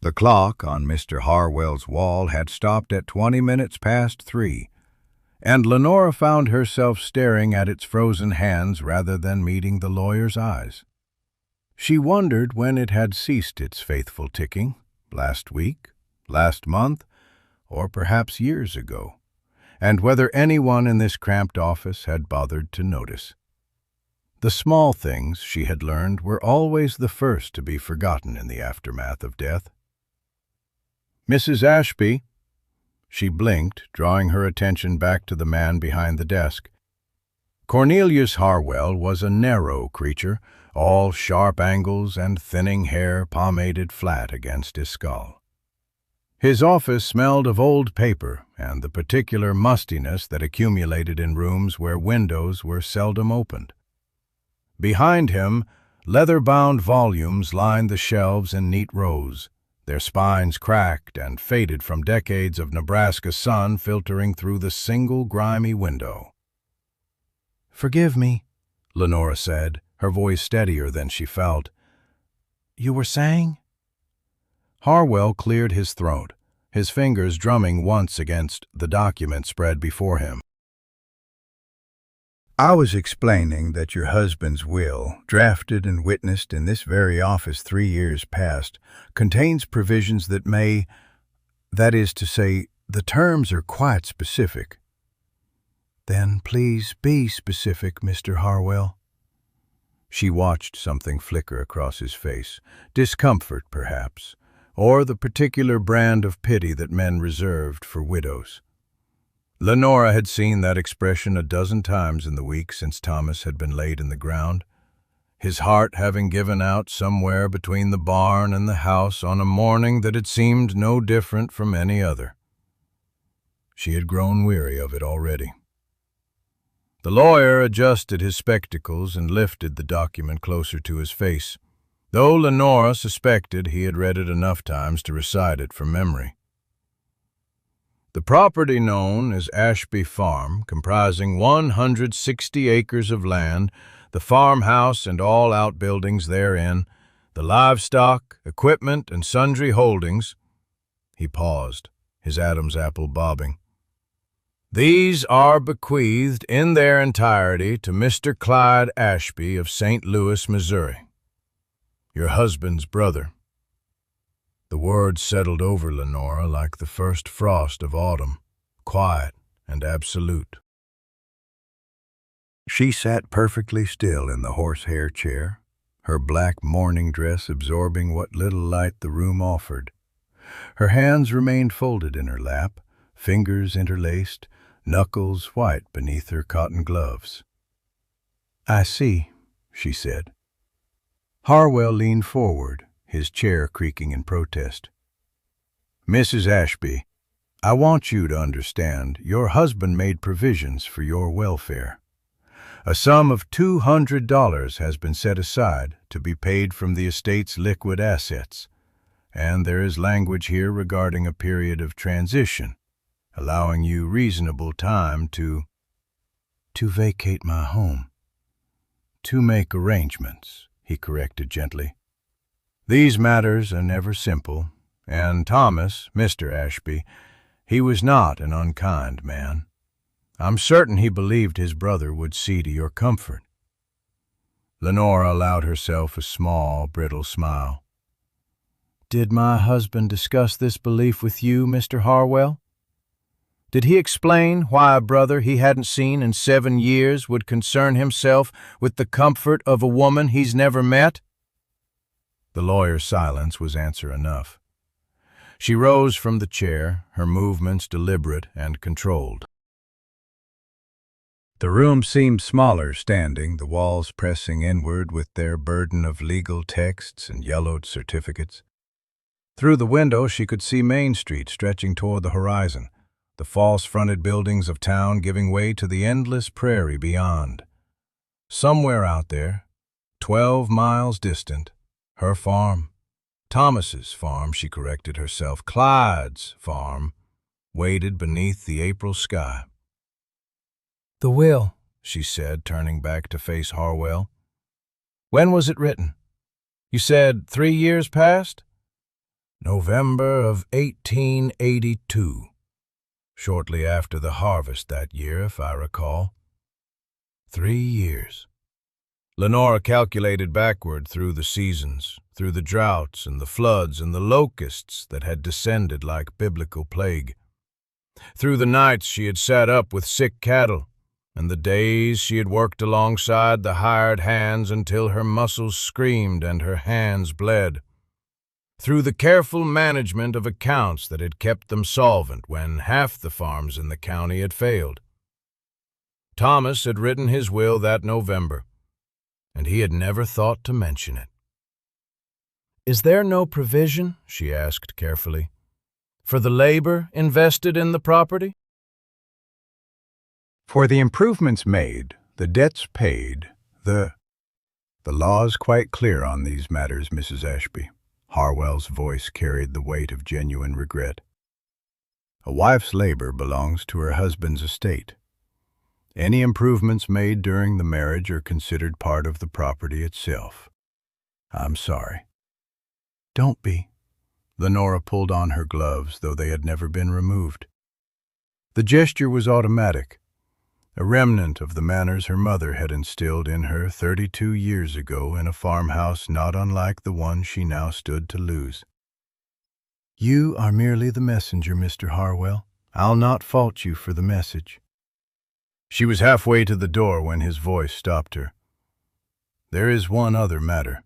The clock on Mr. Harwell's wall had stopped at 20 minutes past 3, and Lenora found herself staring at its frozen hands rather than meeting the lawyer's eyes. She wondered when it had ceased its faithful ticking, last week, last month, or perhaps years ago, and whether anyone in this cramped office had bothered to notice. The small things, she had learned, were always the first to be forgotten in the aftermath of death. "Mrs. Ashby," she blinked, drawing her attention back to the man behind the desk. Cornelius Harwell was a narrow creature, all sharp angles and thinning hair pomaded flat against his skull. His office smelled of old paper and the particular mustiness that accumulated in rooms where windows were seldom opened. Behind him, leather-bound volumes lined the shelves in neat rows, their spines cracked and faded from decades of Nebraska sun filtering through the single grimy window. "Forgive me," Lenora said, her voice steadier than she felt. "You were saying?" Harwell cleared his throat, his fingers drumming once against the document spread before him. "I was explaining that your husband's will, drafted and witnessed in this very office 3 years past, contains provisions that that is to say, the terms are quite specific." "Then please be specific, Mr. Harwell." She watched something flicker across his face, discomfort perhaps, or the particular brand of pity that men reserved for widows. Lenora had seen that expression a dozen times in the week since Thomas had been laid in the ground, his heart having given out somewhere between the barn and the house on a morning that had seemed no different from any other. She had grown weary of it already. The lawyer adjusted his spectacles and lifted the document closer to his face, though Lenora suspected he had read it enough times to recite it from memory. "The property known as Ashby Farm, comprising 160 acres of land, the farmhouse and all outbuildings therein, the livestock, equipment, and sundry holdings," he paused, his Adam's apple bobbing. "These are bequeathed in their entirety to Mr. Clyde Ashby of St. Louis, Missouri, your husband's brother." The words settled over Lenora like the first frost of autumn, quiet and absolute. She sat perfectly still in the horsehair chair, her black morning dress absorbing what little light the room offered. Her hands remained folded in her lap, fingers interlaced, knuckles white beneath her cotton gloves. "I see," she said. Harwell leaned forward, his chair creaking in protest. "Mrs. Ashby, I want you to understand your husband made provisions for your welfare. A sum of $200 has been set aside to be paid from the estate's liquid assets, and there is language here regarding a period of transition, allowing you reasonable time to vacate my home. To make arrangements," he corrected gently. "These matters are never simple, and Thomas, Mr. Ashby, he was not an unkind man. I'm certain he believed his brother would see to your comfort." Lenora allowed herself a small, brittle smile. "Did my husband discuss this belief with you, Mr. Harwell? Did he explain why a brother he hadn't seen in 7 years would concern himself with the comfort of a woman he's never met?" The lawyer's silence was answer enough. She rose from the chair, her movements deliberate and controlled. The room seemed smaller standing, the walls pressing inward with their burden of legal texts and yellowed certificates. Through the window she could see Main Street stretching toward the horizon, the false-fronted buildings of town giving way to the endless prairie beyond. Somewhere out there, 12 miles distant, her farm, Thomas's farm, she corrected herself, Clyde's farm, waited beneath the April sky. "The will," she said, turning back to face Harwell. "When was it written? You said 3 years past?" November of 1882, shortly after the harvest that year, if I recall. 3 years. Lenora calculated backward through the seasons, through the droughts and the floods and the locusts that had descended like biblical plague, through the nights she had sat up with sick cattle, and the days she had worked alongside the hired hands until her muscles screamed and her hands bled, through the careful management of accounts that had kept them solvent when half the farms in the county had failed. Thomas had written his will that November, and he had never thought to mention it. "Is there no provision," she asked carefully, "for the labor invested in the property?" For the improvements made, the debts paid, the law's quite clear on these matters, Mrs. Ashby. Harwell's voice carried the weight of genuine regret. A wife's labor belongs to her husband's estate. Any improvements made during the marriage are considered part of the property itself. I'm sorry. Don't be. Lenora pulled on her gloves, though they had never been removed. The gesture was automatic, a remnant of the manners her mother had instilled in her 32 years ago in a farmhouse not unlike the one she now stood to lose. You are merely the messenger, Mr. Harwell. I'll not fault you for the message. She was halfway to the door when his voice stopped her. There is one other matter.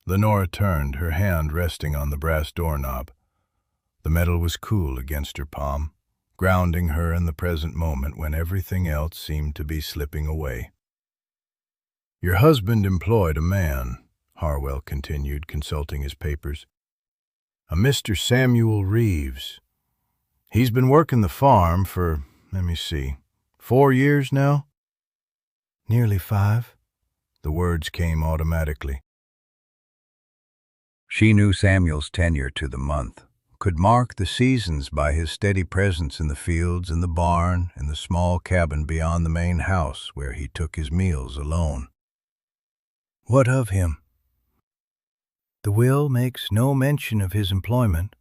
Lenora turned, her hand resting on the brass doorknob. The metal was cool against her palm, grounding her in the present moment when everything else seemed to be slipping away. Your husband employed a man, Harwell continued, consulting his papers. A Mr. Samuel Reeves. He's been working the farm for, 4 years now? Nearly 5. The words came automatically. She knew Samuel's tenure to the month, could mark the seasons by his steady presence in the fields, in the barn, in the small cabin beyond the main house where he took his meals alone. What of him? The will makes no mention of his employment.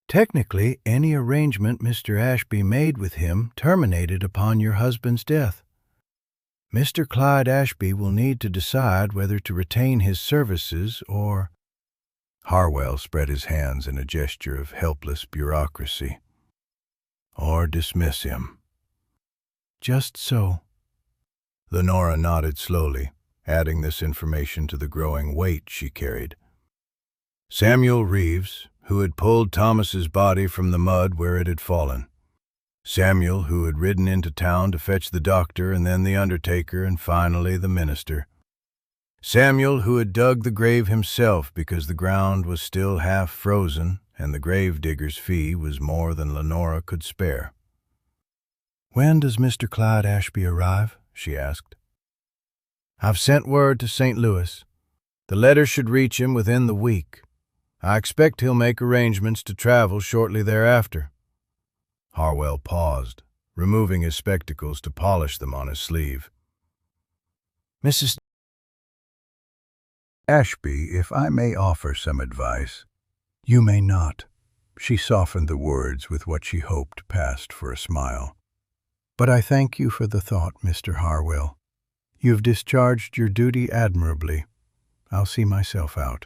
Technically, any arrangement Mr. Ashby made with him terminated upon your husband's death. Mr. Clyde Ashby will need to decide whether to retain his services or... Harwell spread his hands in a gesture of helpless bureaucracy. Or dismiss him. Just so. Lenora nodded slowly, adding this information to the growing weight she carried. Samuel Reeves, who had pulled Thomas's body from the mud where it had fallen. Samuel, who had ridden into town to fetch the doctor and then the undertaker and finally the minister. Samuel, who had dug the grave himself because the ground was still half frozen and the grave digger's fee was more than Lenora could spare. When does Mr. Clyde Ashby arrive? She asked. I've sent word to St. Louis. The letter should reach him within the week. I expect he'll make arrangements to travel shortly thereafter. Harwell paused, removing his spectacles to polish them on his sleeve. Mrs. Ashby, if I may offer some advice. You may not. She softened the words with what she hoped passed for a smile. But I thank you for the thought, Mr. Harwell. You've discharged your duty admirably. I'll see myself out.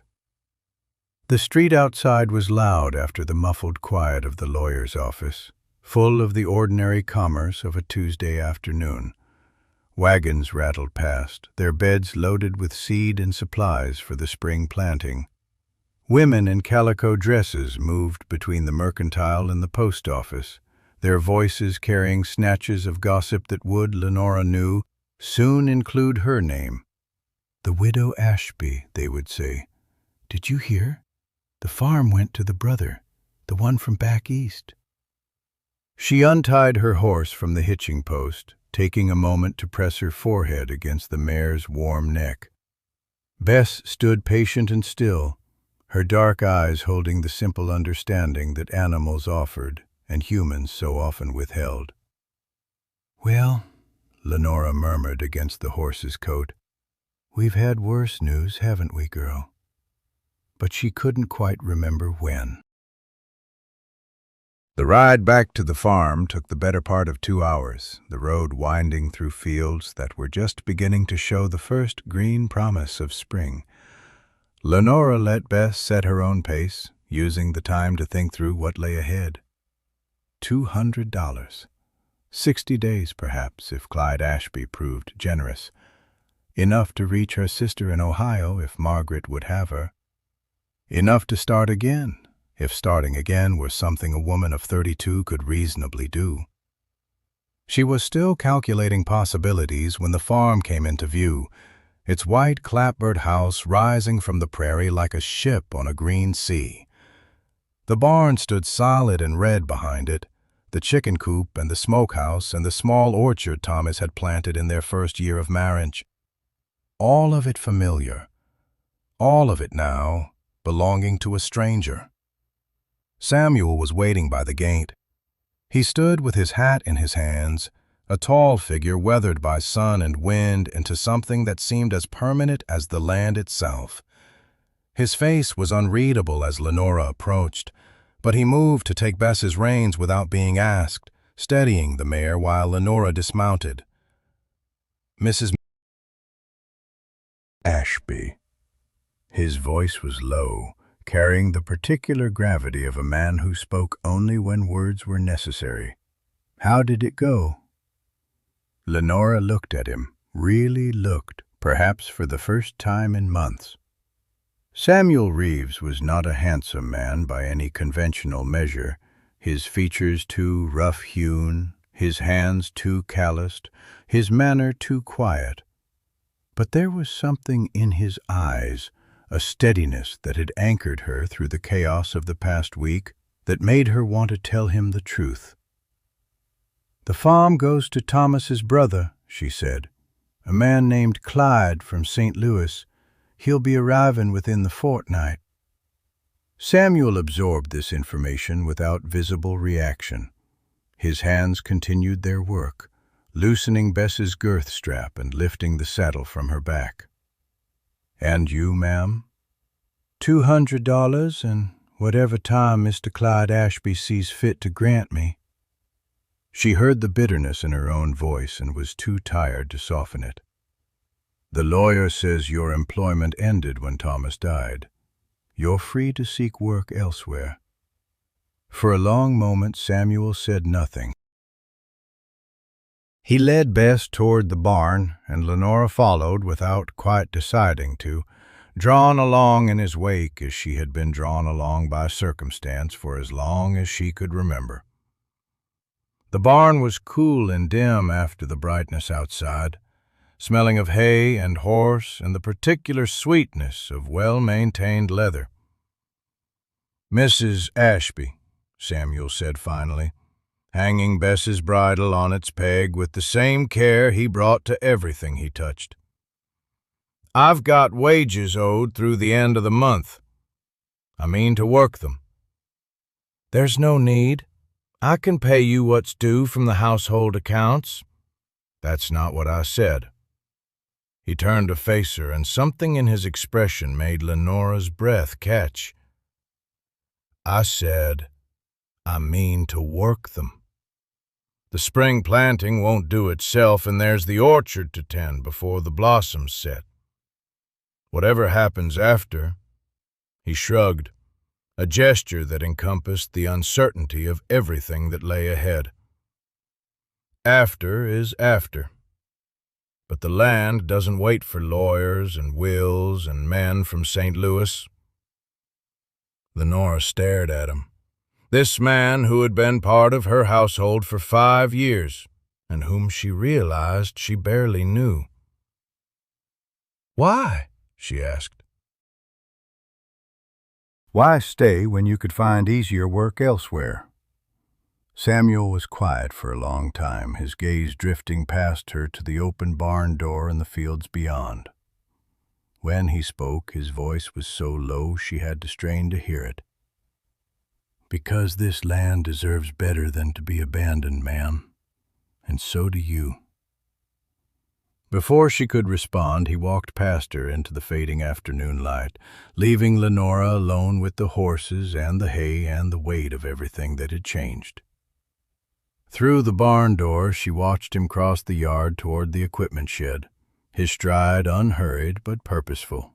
The street outside was loud after the muffled quiet of the lawyer's office, full of the ordinary commerce of a Tuesday afternoon. Wagons rattled past, their beds loaded with seed and supplies for the spring planting. Women in calico dresses moved between the mercantile and the post office, their voices carrying snatches of gossip that would, Lenora knew, soon include her name. The widow Ashby, they would say. Did you hear? The farm went to the brother, the one from back east. She untied her horse from the hitching post, taking a moment to press her forehead against the mare's warm neck. Bess stood patient and still, her dark eyes holding the simple understanding that animals offered and humans so often withheld. Well, Lenora murmured against the horse's coat, we've had worse news, haven't we, girl? but she couldn't quite remember when. The ride back to the farm took the better part of 2 hours, the road winding through fields that were just beginning to show the first green promise of spring. Lenora let Bess set her own pace, using the time to think through what lay ahead. $200. 60 days, perhaps, if Clyde Ashby proved generous. Enough to reach her sister in Ohio if Margaret would have her. Enough to start again, if starting again were something a woman of 32 could reasonably do. She was still calculating possibilities when the farm came into view, its white clapboard house rising from the prairie like a ship on a green sea. The barn stood solid and red behind it, the chicken coop and the smokehouse and the small orchard Thomas had planted in their first year of marriage. All of it familiar, all of it now belonging to a stranger. Samuel was waiting by the gate. He stood with his hat in his hands, a tall figure weathered by sun and wind into something that seemed as permanent as the land itself. His face was unreadable as Lenora approached, but he moved to take Bess's reins without being asked, steadying the mare while Lenora dismounted. "Mrs. Ashby." His voice was low, carrying the particular gravity of a man who spoke only when words were necessary. "How did it go?" Lenora looked at him, really looked, perhaps for the first time in months. Samuel Reeves was not a handsome man by any conventional measure, his features too rough-hewn, his hands too calloused, his manner too quiet. But there was something in his eyes, a steadiness that had anchored her through the chaos of the past week, that made her want to tell him the truth. "The farm goes to Thomas's brother," she said, "a man named Clyde from St. Louis. He'll be arriving within the fortnight." Samuel absorbed this information without visible reaction. His hands continued their work, loosening Bess's girth strap and lifting the saddle from her back. "And you, ma'am?" $200 and whatever time Mr. Clyde Ashby sees fit to grant me." She heard the bitterness in her own voice and was too tired to soften it. "The lawyer says your employment ended when Thomas died. You're free to seek work elsewhere." For a long moment Samuel said nothing. He led Bess toward the barn, and Lenora followed without quite deciding to, drawn along in his wake as she had been drawn along by circumstance for as long as she could remember. The barn was cool and dim after the brightness outside, smelling of hay and horse and the particular sweetness of well-maintained leather. "Mrs. Ashby," Samuel said finally, hanging Bess's bridle on its peg with the same care he brought to everything he touched. "I've got wages owed through the end of the month. I mean to work them." "There's no need. I can pay you what's due from the household accounts." "That's not what I said." He turned to face her, and something in his expression made Lenora's breath catch. "I said, I mean to work them. The spring planting won't do itself, and there's the orchard to tend before the blossoms set. Whatever happens after," he shrugged, a gesture that encompassed the uncertainty of everything that lay ahead. "After is after. But the land doesn't wait for lawyers and wills and men from St. Louis." Lenora stared at him. This man who had been part of her household for 5 years, and whom she realized she barely knew. "Why?" she asked. "Why stay when you could find easier work elsewhere?" Samuel was quiet for a long time, his gaze drifting past her to the open barn door and the fields beyond. When he spoke, his voice was so low she had to strain to hear it. "Because this land deserves better than to be abandoned, ma'am, and so do you." Before she could respond, he walked past her into the fading afternoon light, leaving Lenora alone with the horses and the hay and the weight of everything that had changed. Through the barn door, she watched him cross the yard toward the equipment shed, his stride unhurried but purposeful.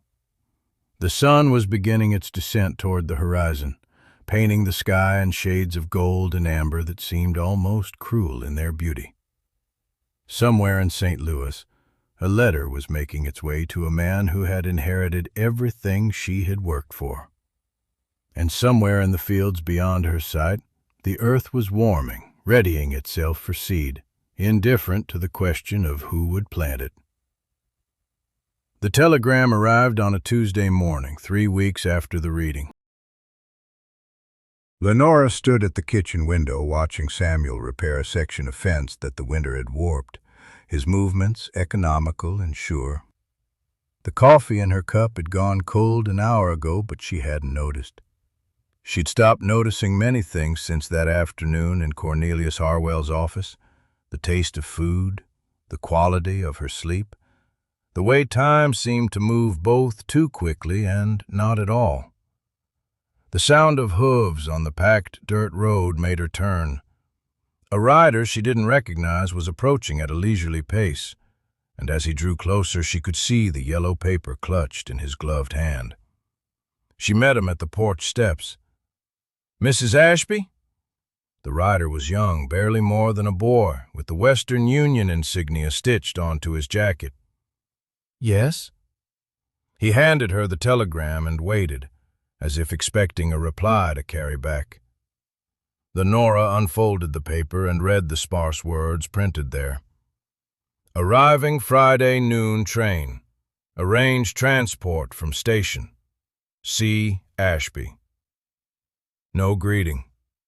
The sun was beginning its descent toward the horizon, painting the sky in shades of gold and amber that seemed almost cruel in their beauty. Somewhere in St. Louis, a letter was making its way to a man who had inherited everything she had worked for. And somewhere in the fields beyond her sight, the earth was warming, readying itself for seed, indifferent to the question of who would plant it. The telegram arrived on a Tuesday morning, 3 weeks after the reading. Lenora stood at the kitchen window watching Samuel repair a section of fence that the winter had warped, his movements economical and sure. The coffee in her cup had gone cold an hour ago, but she hadn't noticed. She'd stopped noticing many things since that afternoon in Cornelius Harwell's office: the taste of food, the quality of her sleep, the way time seemed to move both too quickly and not at all. The sound of hooves on the packed dirt road made her turn. A rider she didn't recognize was approaching at a leisurely pace, and as he drew closer she could see the yellow paper clutched in his gloved hand. She met him at the porch steps. "Mrs. Ashby?" The rider was young, barely more than a boy, with the Western Union insignia stitched onto his jacket. "Yes?" He handed her the telegram and waited, as if expecting a reply to carry back. Lenora unfolded the paper and read the sparse words printed there. "Arriving Friday noon train. Arrange transport from station. C. Ashby." No greeting,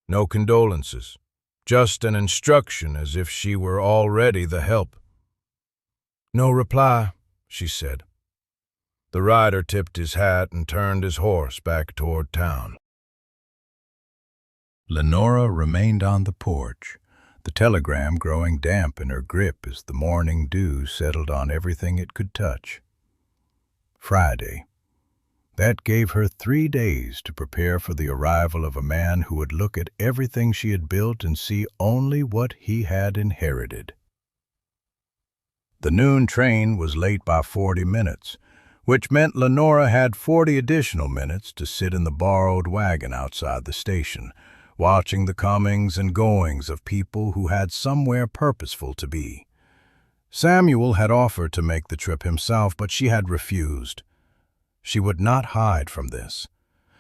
no condolences, just an instruction as if she were already the help. "No reply," she said. The rider tipped his hat and turned his horse back toward town. Lenora remained on the porch, the telegram growing damp in her grip as the morning dew settled on everything it could touch. Friday. That gave her 3 days to prepare for the arrival of a man who would look at everything she had built and see only what he had inherited. The noon train was late by 40 minutes, which meant Lenora had 40 additional minutes to sit in the borrowed wagon outside the station, watching the comings and goings of people who had somewhere purposeful to be. Samuel had offered to make the trip himself, but she had refused. She would not hide from this.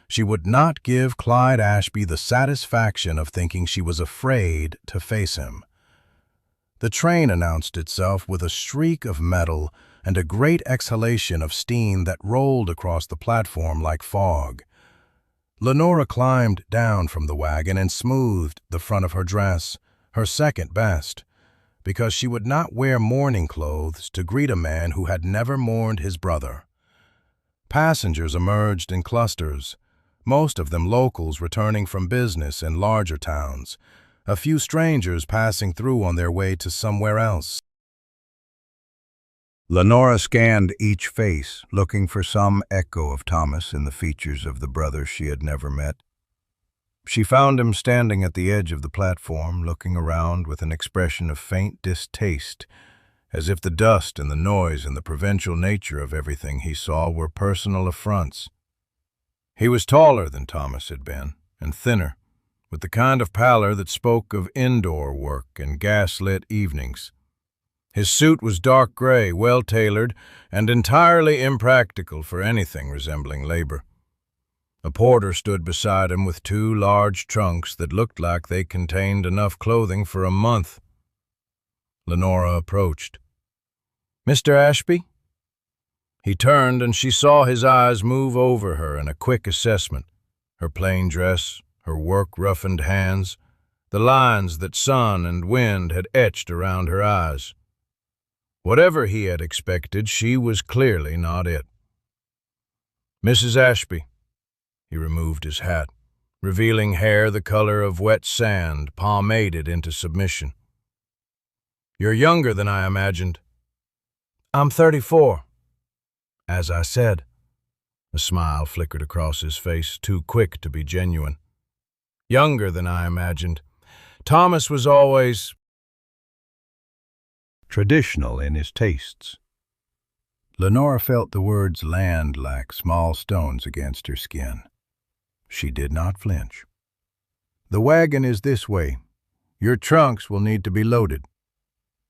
She would not give Clyde Ashby the satisfaction of thinking she was afraid to face him. The train announced itself with a shriek of metal and a great exhalation of steam that rolled across the platform like fog. Lenora climbed down from the wagon and smoothed the front of her dress, her second best, because she would not wear mourning clothes to greet a man who had never mourned his brother. Passengers emerged in clusters, most of them locals returning from business in larger towns, a few strangers passing through on their way to somewhere else. Lenora scanned each face, looking for some echo of Thomas in the features of the brother she had never met. She found him standing at the edge of the platform, looking around with an expression of faint distaste, as if the dust and the noise and the provincial nature of everything he saw were personal affronts. He was taller than Thomas had been, and thinner, with the kind of pallor that spoke of indoor work and gas-lit evenings. His suit was dark gray, well-tailored, and entirely impractical for anything resembling labor. A porter stood beside him with 2 large trunks that looked like they contained enough clothing for a month. Lenora approached. "Mr. Ashby?" He turned, and she saw his eyes move over her in a quick assessment, her plain dress, her work-roughened hands, the lines that sun and wind had etched around her eyes. Whatever he had expected, she was clearly not it. "Mrs. Ashby." He removed his hat, revealing hair the color of wet sand, pomaded into submission. "You're younger than I imagined." I'm 34. As I said. A smile flickered across his face, too quick to be genuine. Younger than I imagined. Thomas was always traditional in his tastes. Lenora felt the words land like small stones against her skin. She did not flinch. The wagon is this way. Your trunks will need to be loaded.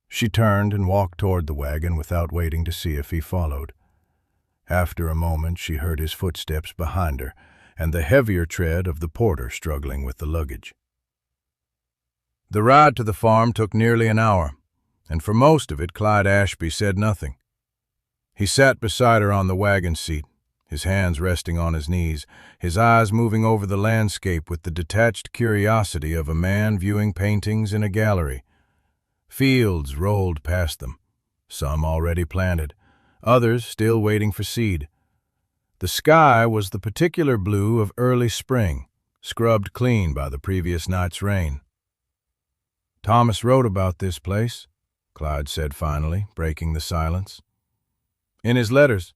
She turned and walked toward the wagon without waiting to see if he followed. After a moment, she heard his footsteps behind her and the heavier tread of the porter struggling with the luggage. The ride to the farm took nearly an hour, and for most of it Clyde Ashby said nothing. He sat beside her on the wagon seat, his hands resting on his knees, his eyes moving over the landscape with the detached curiosity of a man viewing paintings in a gallery. Fields rolled past them, some already planted, others still waiting for seed. The sky was the particular blue of early spring, scrubbed clean by the previous night's rain. "Thomas wrote about this place," Clyde said finally, breaking the silence. "In his letters,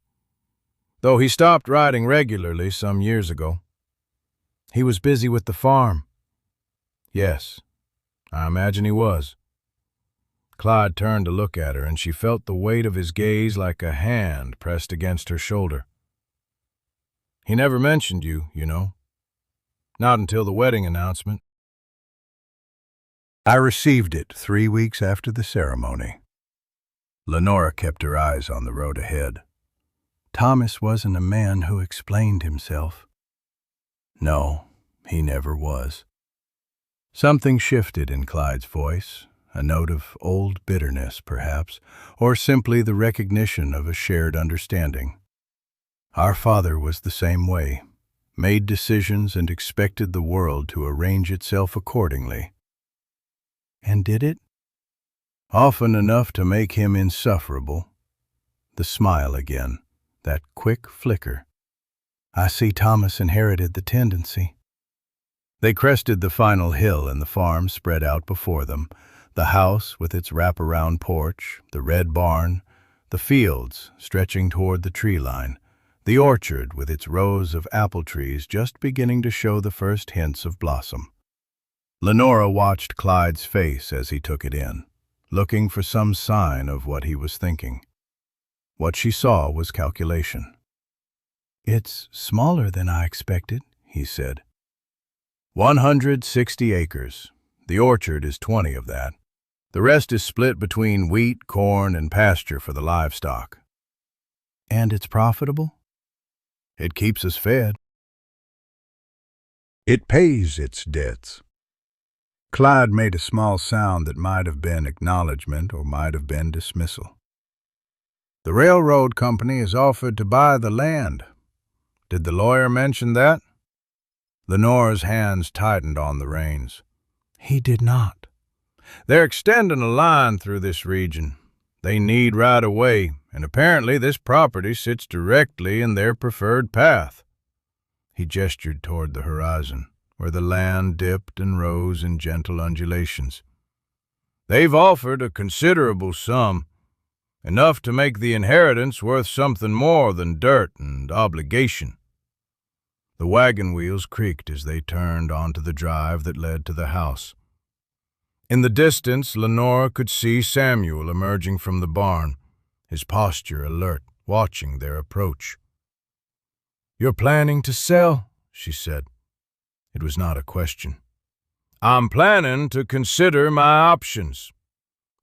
though he stopped writing regularly some years ago. He was busy with the farm." "Yes, I imagine he was." Clyde turned to look at her, and she felt the weight of his gaze like a hand pressed against her shoulder. "He never mentioned you, you know. Not until the wedding announcement." "I received it 3 weeks after the ceremony." Lenora kept her eyes on the road ahead. Thomas wasn't a man who explained himself. No, he never was. Something shifted in Clyde's voice, a note of old bitterness, perhaps, or simply the recognition of a shared understanding. Our father was the same way, made decisions and expected the world to arrange itself accordingly. And did it? Often enough to make him insufferable. The smile again, that quick flicker. I see Thomas inherited the tendency. They crested the final hill and the farm spread out before them, the house with its wraparound porch, the red barn, the fields stretching toward the tree line, the orchard with its rows of apple trees just beginning to show the first hints of blossom. Lenora watched Clyde's face as he took it in, looking for some sign of what he was thinking. What she saw was calculation. "It's smaller than I expected," he said. 160 acres. The orchard is 20 of that. The rest is split between wheat, corn, and pasture for the livestock." "And it's profitable?" "It keeps us fed." "It pays its debts." Clyde made a small sound that might have been acknowledgement or might have been dismissal. "The railroad company has offered to buy the land. Did the lawyer mention that?" Lenora's hands tightened on the reins. "He did not." "They're extending a line through this region. They need right-of-way, and apparently this property sits directly in their preferred path." He gestured toward the horizon, where the land dipped and rose in gentle undulations. "They've offered a considerable sum, enough to make the inheritance worth something more than dirt and obligation." The wagon wheels creaked as they turned onto the drive that led to the house. In the distance, Lenora could see Samuel emerging from the barn, his posture alert, watching their approach. "You're planning to sell?" she said. It was not a question. "I'm planning to consider my options."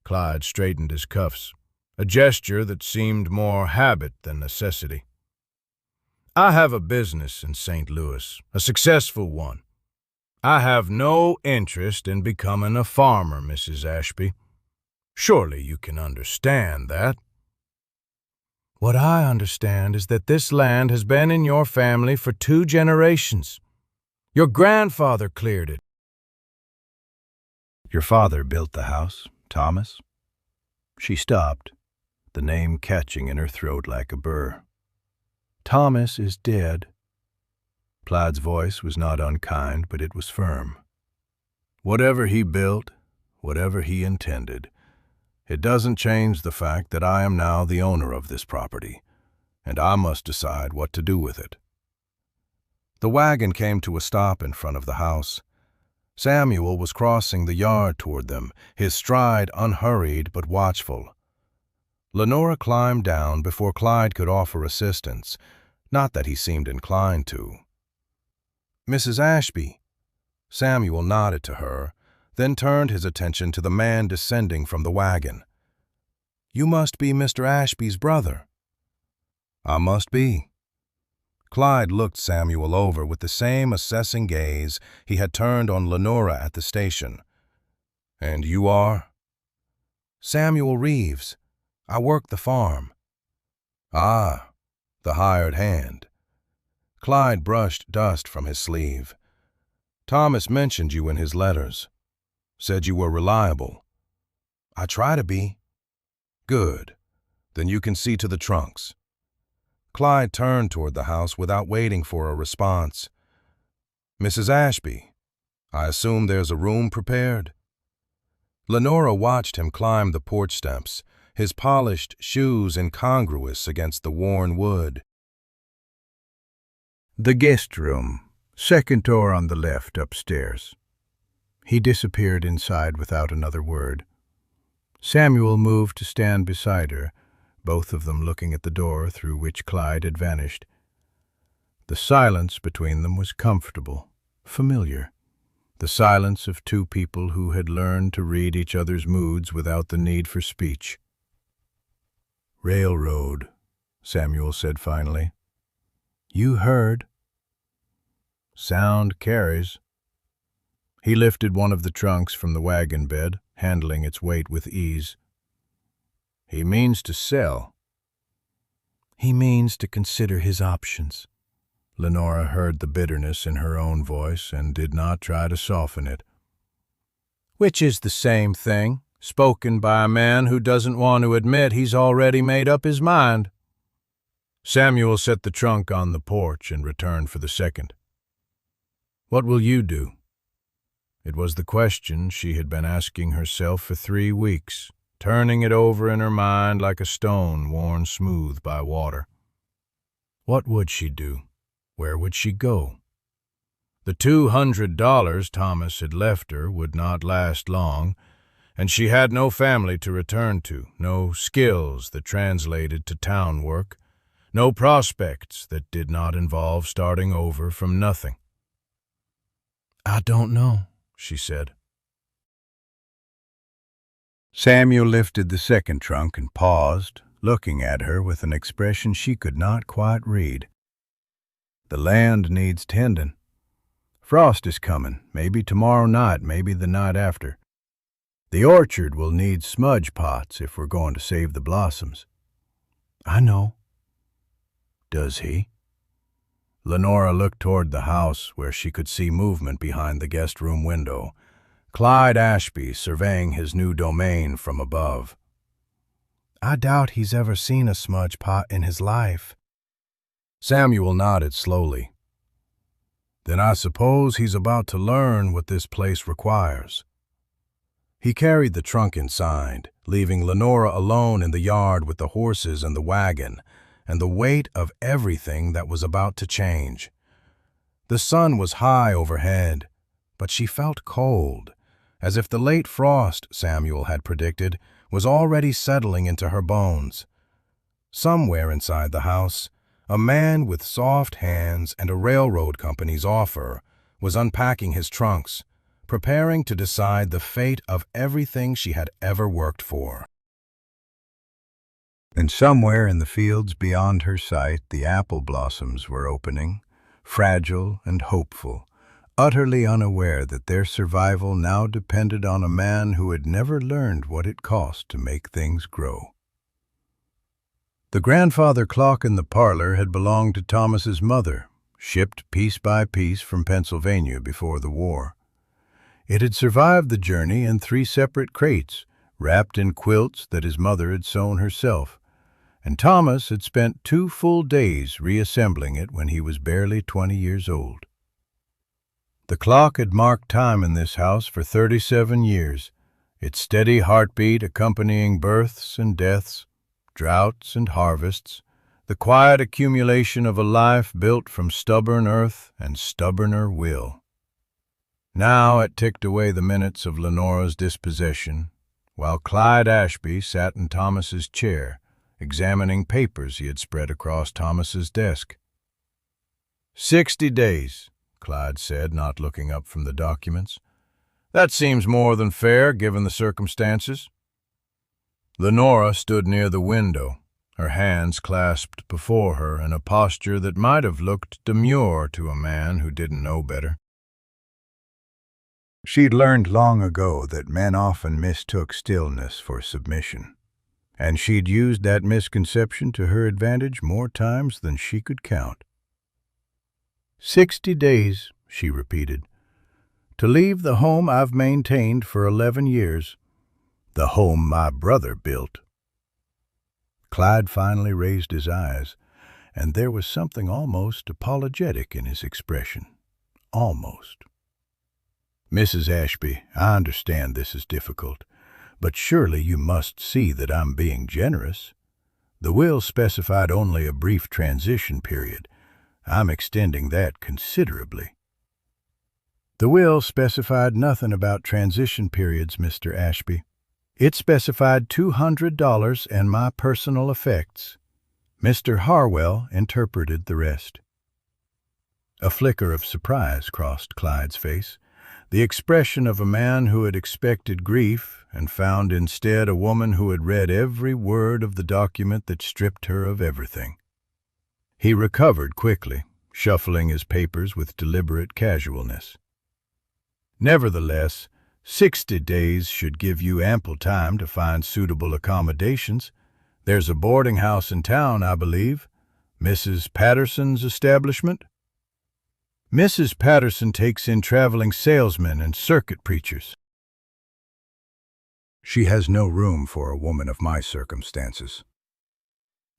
Clyde straightened his cuffs, a gesture that seemed more habit than necessity. "I have a business in St. Louis, a successful one. I have no interest in becoming a farmer, Mrs. Ashby. Surely you can understand that." "What I understand is that this land has been in your family for 2 generations. Your grandfather cleared it." "Your father built the house, Thomas?" She stopped, the name catching in her throat like a burr. "Thomas is dead." Clyde's voice was not unkind, but it was firm. "Whatever he built, whatever he intended, It doesn't change the fact that I am now the owner of this property, and I must decide what to do with it." The wagon came to a stop in front of the house. Samuel was crossing the yard toward them, his stride unhurried but watchful. Lenora climbed down before Clyde could offer assistance, not that he seemed inclined to. "Mrs. Ashby." Samuel nodded to her, then turned his attention to the man descending from the wagon. "You must be Mr. Ashby's brother." "I must be." Clyde looked Samuel over with the same assessing gaze he had turned on Lenora at the station. "And you are?" "Samuel Reeves. I work the farm." "Ah, the hired hand." Clyde brushed dust from his sleeve. "Thomas mentioned you in his letters. Said you were reliable." "I try to be." "Good. Then you can see to the trunks." Clyde turned toward the house without waiting for a response. "Mrs. Ashby, I assume there's a room prepared?" Lenora watched him climb the porch steps, his polished shoes incongruous against the worn wood. "The guest room, second door on the left upstairs." He disappeared inside without another word. Samuel moved to stand beside her, both of them looking at the door through which Clyde had vanished. The silence between them was comfortable, familiar. The silence of two people who had learned to read each other's moods without the need for speech. "Railroad," Samuel said finally. "You heard." "Sound carries." He lifted one of the trunks from the wagon bed, handling its weight with ease. "He means to sell." "He means to consider his options." Lenora heard the bitterness in her own voice and did not try to soften it. Which is the same thing, spoken by a man who doesn't want to admit he's already made up his mind. Samuel set the trunk on the porch and returned for the second. "What will you do?" It was the question she had been asking herself for 3 weeks, turning it over in her mind like a stone worn smooth by water. What would she do? Where would she go? The $200 Thomas had left her would not last long, and she had no family to return to, no skills that translated to town work, no prospects that did not involve starting over from nothing. "I don't know," she said. Samuel lifted the second trunk and paused, looking at her with an expression she could not quite read. "The land needs tending. Frost is coming, maybe tomorrow night, maybe the night after. The orchard will need smudge pots if we're going to save the blossoms." "I know." "Does he?" Lenora looked toward the house where she could see movement behind the guest room window, Clyde Ashby surveying his new domain from above. "I doubt he's ever seen a smudge pot in his life." Samuel nodded slowly. "Then I suppose he's about to learn what this place requires." He carried the trunk inside, leaving Lenora alone in the yard with the horses and the wagon, and the weight of everything that was about to change. The sun was high overhead, but she felt cold, as if the late frost Samuel had predicted was already settling into her bones. Somewhere inside the house, a man with soft hands and a railroad company's offer was unpacking his trunks, preparing to decide the fate of everything she had ever worked for. And somewhere in the fields beyond her sight, the apple blossoms were opening, fragile and hopeful, utterly unaware that their survival now depended on a man who had never learned what it cost to make things grow. The grandfather clock in the parlor had belonged to Thomas's mother, shipped piece by piece from Pennsylvania before the war. It had survived the journey in 3 separate crates, wrapped in quilts that his mother had sewn herself, and Thomas had spent 2 full days reassembling it when he was barely 20 years old. The clock had marked time in this house for 37 years, its steady heartbeat accompanying births and deaths, droughts and harvests, the quiet accumulation of a life built from stubborn earth and stubborner will. Now it ticked away the minutes of Lenora's dispossession, while Clyde Ashby sat in Thomas's chair, examining papers he had spread across Thomas's desk. 60 days, Clyde said, not looking up from the documents. That seems more than fair, given the circumstances. Lenora stood near the window, her hands clasped before her in a posture that might have looked demure to a man who didn't know better. She'd learned long ago that men often mistook stillness for submission, and she'd used that misconception to her advantage more times than she could count. 60 days, she repeated, to leave the home I've maintained for 11 years, the home my brother built. Clyde finally raised his eyes, and there was something almost apologetic in his expression. Almost. Mrs. Ashby, I understand this is difficult, but surely you must see that I'm being generous. The will specified only a brief transition period. I'm extending that considerably. The will specified nothing about transition periods, Mr. Ashby. It specified $200 and my personal effects. Mr. Harwell interpreted the rest. A flicker of surprise crossed Clyde's face, the expression of a man who had expected grief and found instead a woman who had read every word of the document that stripped her of everything. He recovered quickly, shuffling his papers with deliberate casualness. Nevertheless, 60 days should give you ample time to find suitable accommodations. There's a boarding house in town, I believe. Mrs. Patterson's establishment? Mrs. Patterson takes in traveling salesmen and circuit preachers. She has no room for a woman of my circumstances.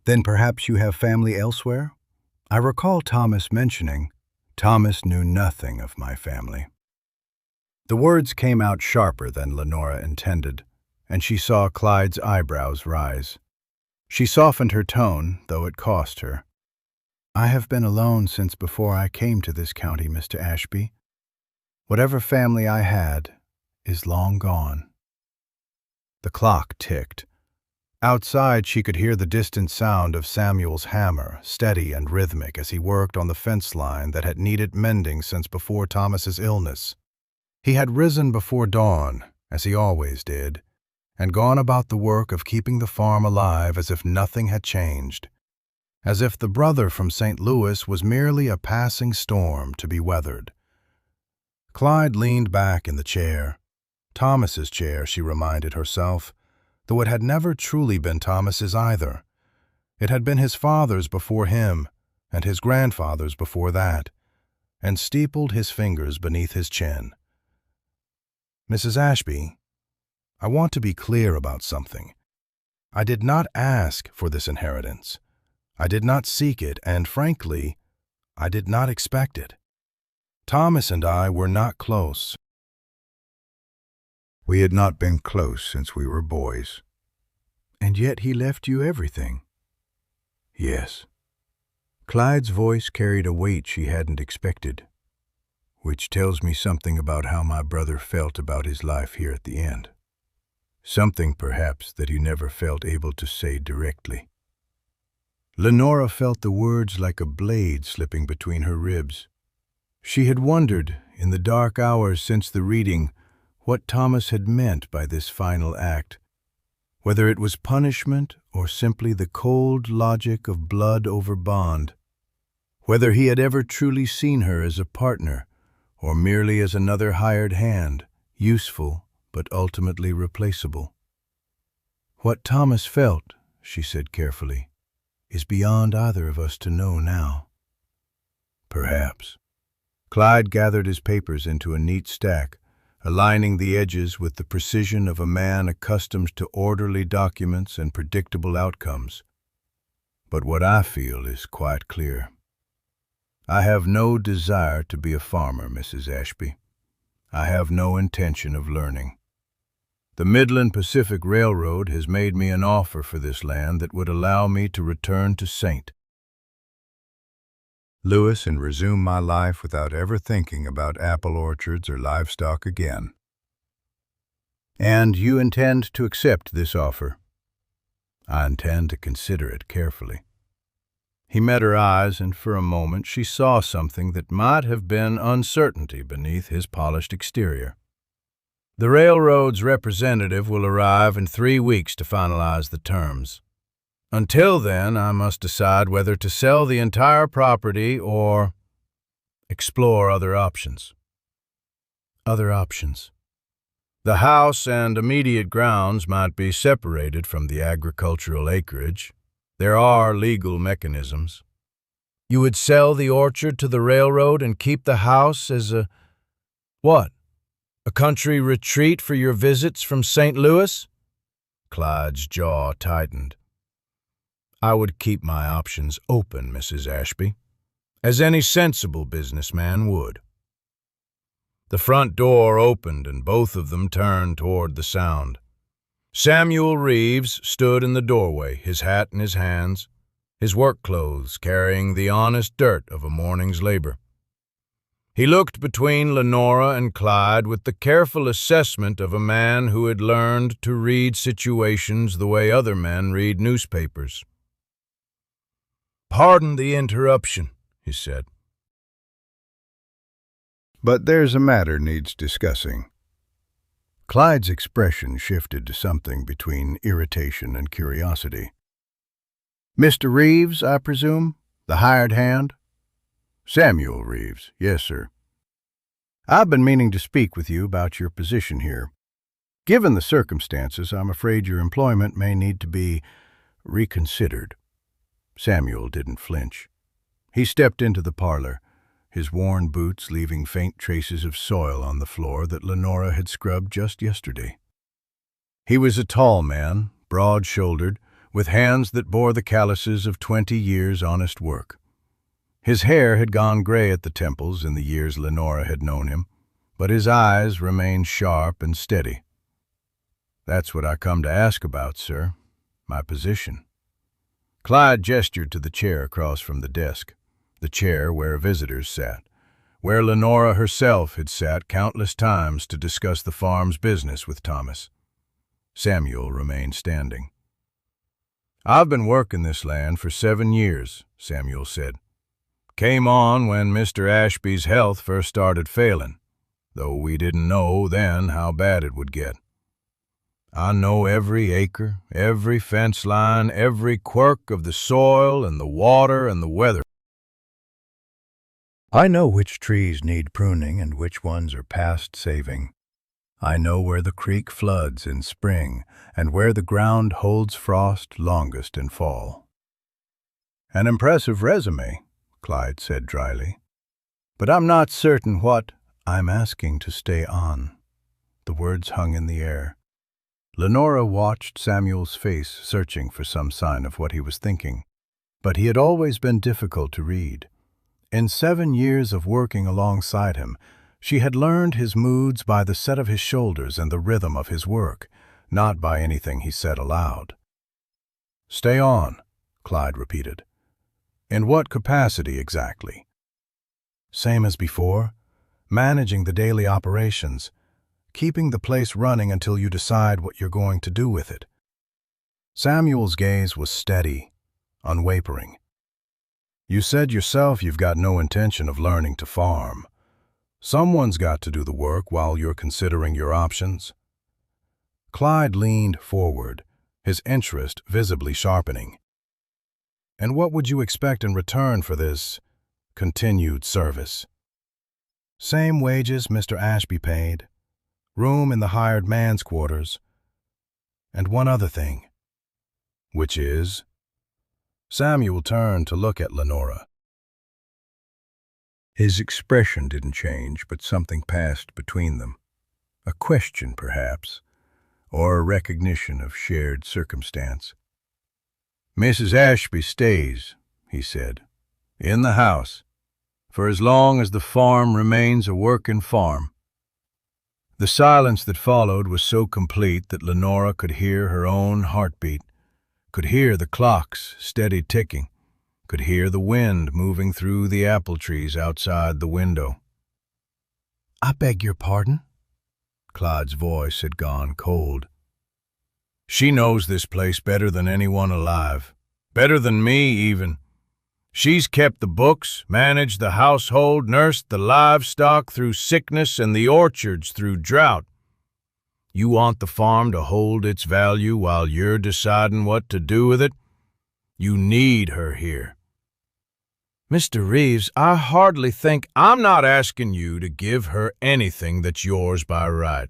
Then perhaps you have family elsewhere? I recall Thomas mentioning. Thomas knew nothing of my family. The words came out sharper than Lenora intended, and she saw Clyde's eyebrows rise. She softened her tone, though it cost her. I have been alone since before I came to this county, Mr. Ashby. Whatever family I had is long gone. The clock ticked. Outside she could hear the distant sound of Samuel's hammer, steady and rhythmic as he worked on the fence line that had needed mending since before Thomas's illness. He had risen before dawn, as he always did, and gone about the work of keeping the farm alive as if nothing had changed, as if the brother from St. Louis was merely a passing storm to be weathered. Clyde leaned back in the chair. Thomas's chair, she reminded herself, though it had never truly been Thomas's either. It had been his father's before him, and his grandfather's before that, and steepled his fingers beneath his chin. Mrs. Ashby, I want to be clear about something. I did not ask for this inheritance. I did not seek it, and frankly, I did not expect it. Thomas and I were not close. We had not been close since we were boys. And yet he left you everything. Yes. Clyde's voice carried a weight she hadn't expected, which tells me something about how my brother felt about his life here at the end. Something, perhaps, that he never felt able to say directly. Lenora felt the words like a blade slipping between her ribs. She had wondered, in the dark hours since the reading, what Thomas had meant by this final act, whether it was punishment or simply the cold logic of blood over bond, whether he had ever truly seen her as a partner or merely as another hired hand, useful but ultimately replaceable. What Thomas felt, she said carefully, is beyond either of us to know now. Perhaps. Clyde gathered his papers into a neat stack, aligning the edges with the precision of a man accustomed to orderly documents and predictable outcomes. But what I feel is quite clear. I have no desire to be a farmer, Mrs. Ashby. I have no intention of learning. The Midland Pacific Railroad has made me an offer for this land that would allow me to return to St. Louis and resume my life without ever thinking about apple orchards or livestock again. And you intend to accept this offer? I intend to consider it carefully. He met her eyes, and for a moment she saw something that might have been uncertainty beneath his polished exterior. The railroad's representative will arrive in 3 weeks to finalize the terms. Until then, I must decide whether to sell the entire property or explore other options. Other options. The house and immediate grounds might be separated from the agricultural acreage. There are legal mechanisms. You would sell the orchard to the railroad and keep the house as a what? A country retreat for your visits from St. Louis? Clyde's jaw tightened. I would keep my options open, Mrs. Ashby, as any sensible businessman would. The front door opened and both of them turned toward the sound. Samuel Reeves stood in the doorway, his hat in his hands, his work clothes carrying the honest dirt of a morning's labor. He looked between Lenora and Clyde with the careful assessment of a man who had learned to read situations the way other men read newspapers. "Pardon the interruption," he said. "But there's a matter needs discussing." Clyde's expression shifted to something between irritation and curiosity. "Mr. Reeves, I presume? The hired hand?" "Samuel Reeves, yes, sir." "I've been meaning to speak with you about your position here. Given the circumstances, I'm afraid your employment may need to be reconsidered." Samuel didn't flinch. He stepped into the parlor, his worn boots leaving faint traces of soil on the floor that Lenora had scrubbed just yesterday. He was a tall man, broad-shouldered, with hands that bore the calluses of 20 years' honest work. His hair had gone gray at the temples in the years Lenora had known him, but his eyes remained sharp and steady. "That's what I come to ask about, sir. My position." Clyde gestured to the chair across from the desk, the chair where visitors sat, where Lenora herself had sat countless times to discuss the farm's business with Thomas. Samuel remained standing. "I've been working this land for 7 years, Samuel said. "Came on when Mr. Ashby's health first started failing, though we didn't know then how bad it would get. I know every acre, every fence line, every quirk of the soil and the water and the weather. I know which trees need pruning and which ones are past saving. I know where the creek floods in spring and where the ground holds frost longest in fall." "An impressive resume," Clyde said dryly. "But I'm not certain what—" "I'm asking to stay on." The words hung in the air. Lenora watched Samuel's face, searching for some sign of what he was thinking, but he had always been difficult to read. In 7 years of working alongside him, she had learned his moods by the set of his shoulders and the rhythm of his work, not by anything he said aloud. "Stay on," Clyde repeated. "In what capacity exactly?" "Same as before, managing the daily operations, keeping the place running until you decide what you're going to do with it." Samuel's gaze was steady, unwavering. "You said yourself you've got no intention of learning to farm. Someone's got to do the work while you're considering your options." Clyde leaned forward, his interest visibly sharpening. "And what would you expect in return for this continued service?" "Same wages Mr. Ashby paid, room in the hired man's quarters, and one other thing." "Which is?" Samuel turned to look at Lenora. His expression didn't change, but something passed between them. A question, perhaps, or a recognition of shared circumstance. "Mrs. Ashby stays," he said, "in the house, for as long as the farm remains a working farm." The silence that followed was so complete that Lenora could hear her own heartbeat, could hear the clock's steady ticking, could hear the wind moving through the apple trees outside the window. "I beg your pardon?" Clyde's voice had gone cold. She knows this place better than anyone alive. Better than me, even. She's kept the books, managed the household, nursed the livestock through sickness and the orchards through drought. You want the farm to hold its value while you're deciding what to do with it? You need her here. Mr. Reeves, I hardly think I'm not asking you to give her anything that's yours by right.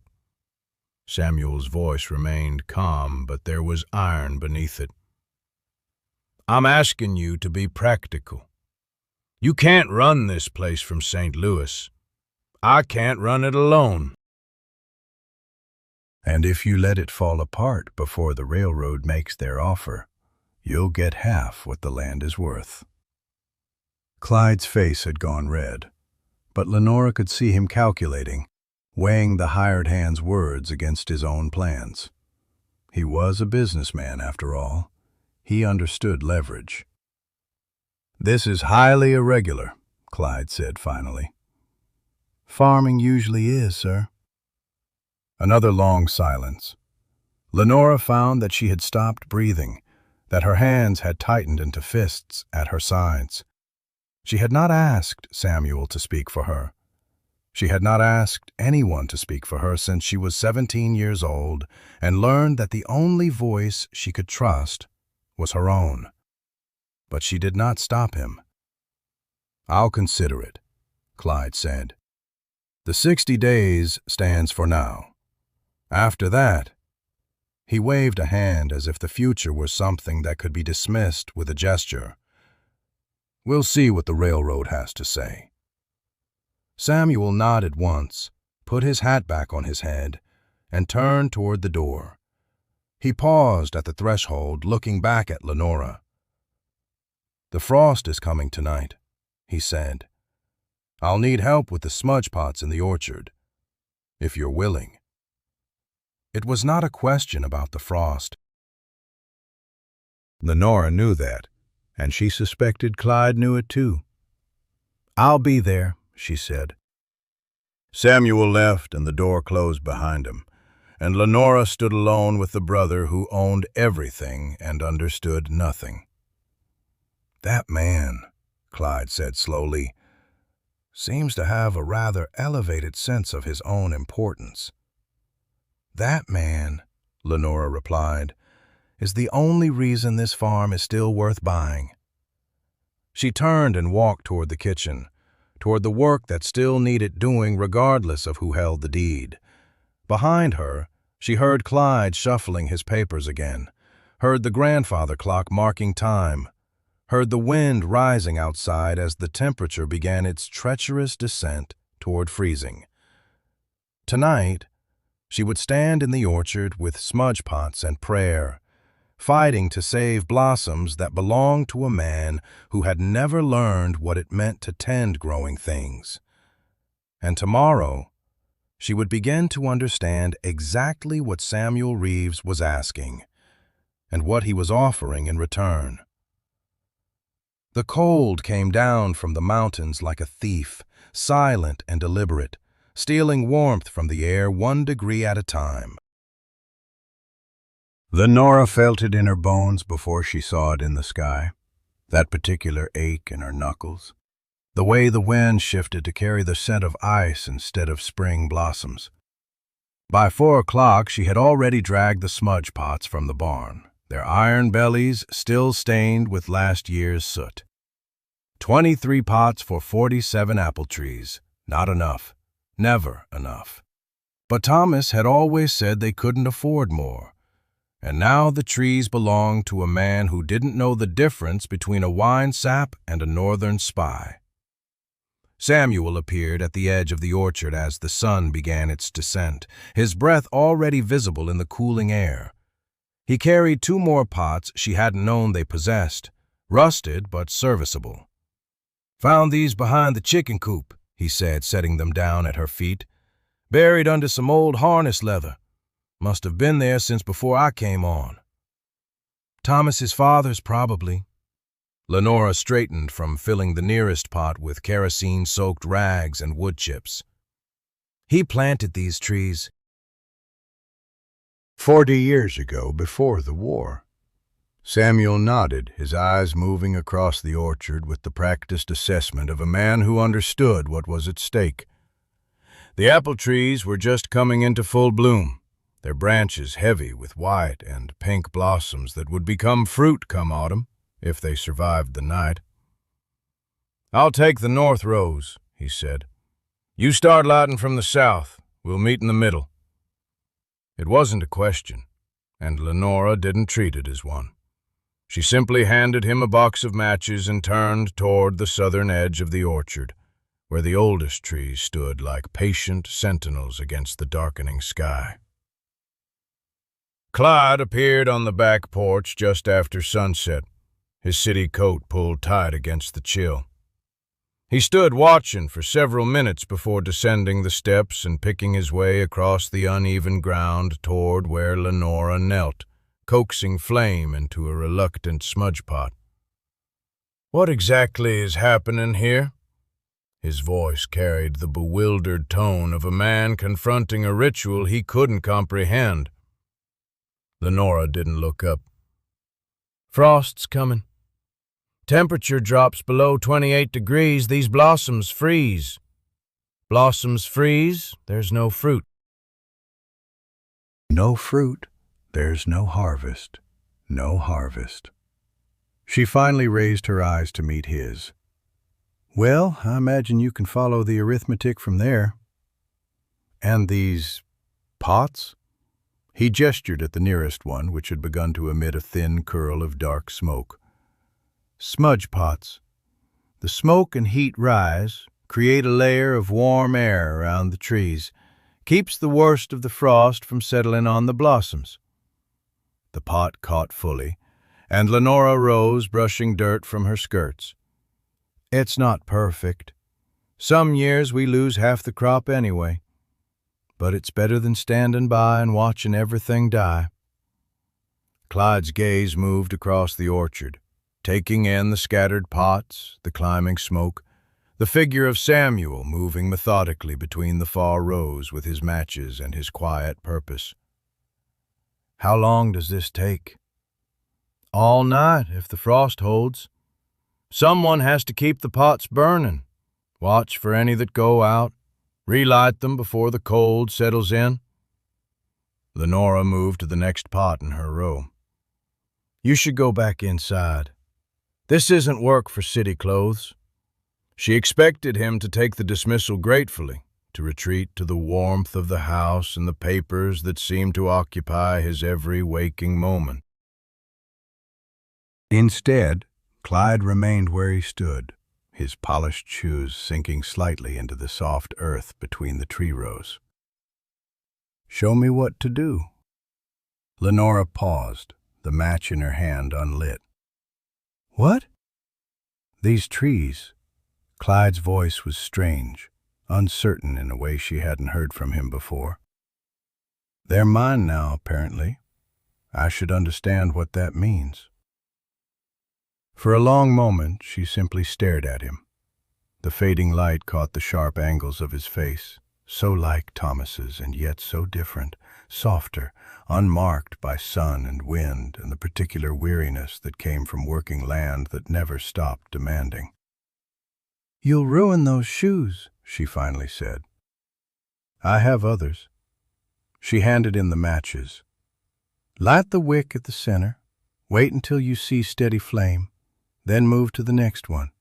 Samuel's voice remained calm, but there was iron beneath it. I'm asking you to be practical. You can't run this place from St. Louis. I can't run it alone. And if you let it fall apart before the railroad makes their offer, you'll get half what the land is worth. Clyde's face had gone red, but Lenora could see him calculating, weighing the hired hand's words against his own plans. He was a businessman, after all. He understood leverage. "This is highly irregular," Clyde said finally. "Farming usually is, sir." Another long silence. Lenora found that she had stopped breathing, that her hands had tightened into fists at her sides. She had not asked Samuel to speak for her. She had not asked anyone to speak for her since she was 17 years old and learned that the only voice she could trust was her own. But she did not stop him. "I'll consider it," Clyde said. "The 60 days stands for now. After that," he waved a hand as if the future were something that could be dismissed with a gesture, "we'll see what the railroad has to say." Samuel nodded once, put his hat back on his head, and turned toward the door. He paused at the threshold, looking back at Lenora. "The frost is coming tonight," he said. "I'll need help with the smudge pots in the orchard, if you're willing." It was not a question about the frost. Lenora knew that, and she suspected Clyde knew it too. "I'll be there," she said. Samuel left and the door closed behind him, and Lenora stood alone with the brother who owned everything and understood nothing. "That man," Clyde said slowly, "seems to have a rather elevated sense of his own importance." "That man," Lenora replied, "is the only reason this farm is still worth buying." She turned and walked toward the kitchen, toward the work that still needed doing regardless of who held the deed. Behind her, she heard Clyde shuffling his papers again, heard the grandfather clock marking time, heard the wind rising outside as the temperature began its treacherous descent toward freezing. Tonight, she would stand in the orchard with smudge pots and prayer, fighting to save blossoms that belonged to a man who had never learned what it meant to tend growing things. And tomorrow, she would begin to understand exactly what Samuel Reeves was asking and what he was offering in return. The cold came down from the mountains like a thief, silent and deliberate, stealing warmth from the air 1 degree at a time. Lenora felt it in her bones before she saw it in the sky, that particular ache in her knuckles, the way the wind shifted to carry the scent of ice instead of spring blossoms. By 4 o'clock, she had already dragged the smudge pots from the barn, their iron bellies still stained with last year's soot. 23 pots for 47 apple trees. Not enough. Never enough. But Thomas had always said they couldn't afford more. And now the trees belonged to a man who didn't know the difference between a wine sap and a northern spy. Samuel appeared at the edge of the orchard as the sun began its descent, his breath already visible in the cooling air. He carried 2 more pots she hadn't known they possessed, rusted but serviceable. "Found these behind the chicken coop," he said, setting them down at her feet. buried under some old harness leather. Must have been there since before I came on. Thomas's father's, probably. Lenora straightened from filling the nearest pot with kerosene-soaked rags and wood chips. He planted these trees 40 years ago, before the war. Samuel nodded, his eyes moving across the orchard with the practiced assessment of a man who understood what was at stake. The apple trees were just coming into full bloom, their branches heavy with white and pink blossoms that would become fruit come autumn, if they survived the night. "I'll take the north rows," he said. "You start lighting from the south. We'll meet in the middle." It wasn't a question, and Lenora didn't treat it as one. She simply handed him a box of matches and turned toward the southern edge of the orchard, where the oldest trees stood like patient sentinels against the darkening sky. Clyde appeared on the back porch just after sunset, his city coat pulled tight against the chill. He stood watching for several minutes before descending the steps and picking his way across the uneven ground toward where Lenora knelt, coaxing flame into a reluctant smudge pot. "What exactly is happening here?" His voice carried the bewildered tone of a man confronting a ritual he couldn't comprehend. Lenora didn't look up. "Frost's coming. Temperature drops below 28 degrees, these blossoms freeze. Blossoms freeze, there's no fruit. No fruit, there's no harvest. No harvest." She finally raised her eyes to meet his. "Well, I imagine you can follow the arithmetic from there." "And these pots?" He gestured at the nearest one, which had begun to emit a thin curl of dark smoke. "Smudge pots. The smoke and heat rise, create a layer of warm air around the trees, keeps the worst of the frost from settling on the blossoms." The pot caught fully, and Lenora rose, brushing dirt from her skirts. "It's not perfect. Some years we lose half the crop anyway. But it's better than standing by and watching everything die." Clyde's gaze moved across the orchard, taking in the scattered pots, the climbing smoke, the figure of Samuel moving methodically between the far rows with his matches and his quiet purpose. "How long does this take?" "All night, if the frost holds. Someone has to keep the pots burning, watch for any that go out, relight them before the cold settles in." Lenora moved to the next pot in her row. "You should go back inside. This isn't work for city clothes." She expected him to take the dismissal gratefully, to retreat to the warmth of the house and the papers that seemed to occupy his every waking moment. Instead, Clyde remained where he stood, his polished shoes sinking slightly into the soft earth between the tree rows. "Show me what to do." Lenora paused, the match in her hand unlit. "What?" "These trees." Clyde's voice was strange, uncertain in a way she hadn't heard from him before. "They're mine now, apparently. I should understand what that means." For a long moment, she simply stared at him. The fading light caught the sharp angles of his face, so like Thomas's and yet so different, softer, unmarked by sun and wind and the particular weariness that came from working land that never stopped demanding. "You'll ruin those shoes," she finally said. "I have others." She handed him the matches. "Light the wick at the center. Wait until you see steady flame. Then move to the next one.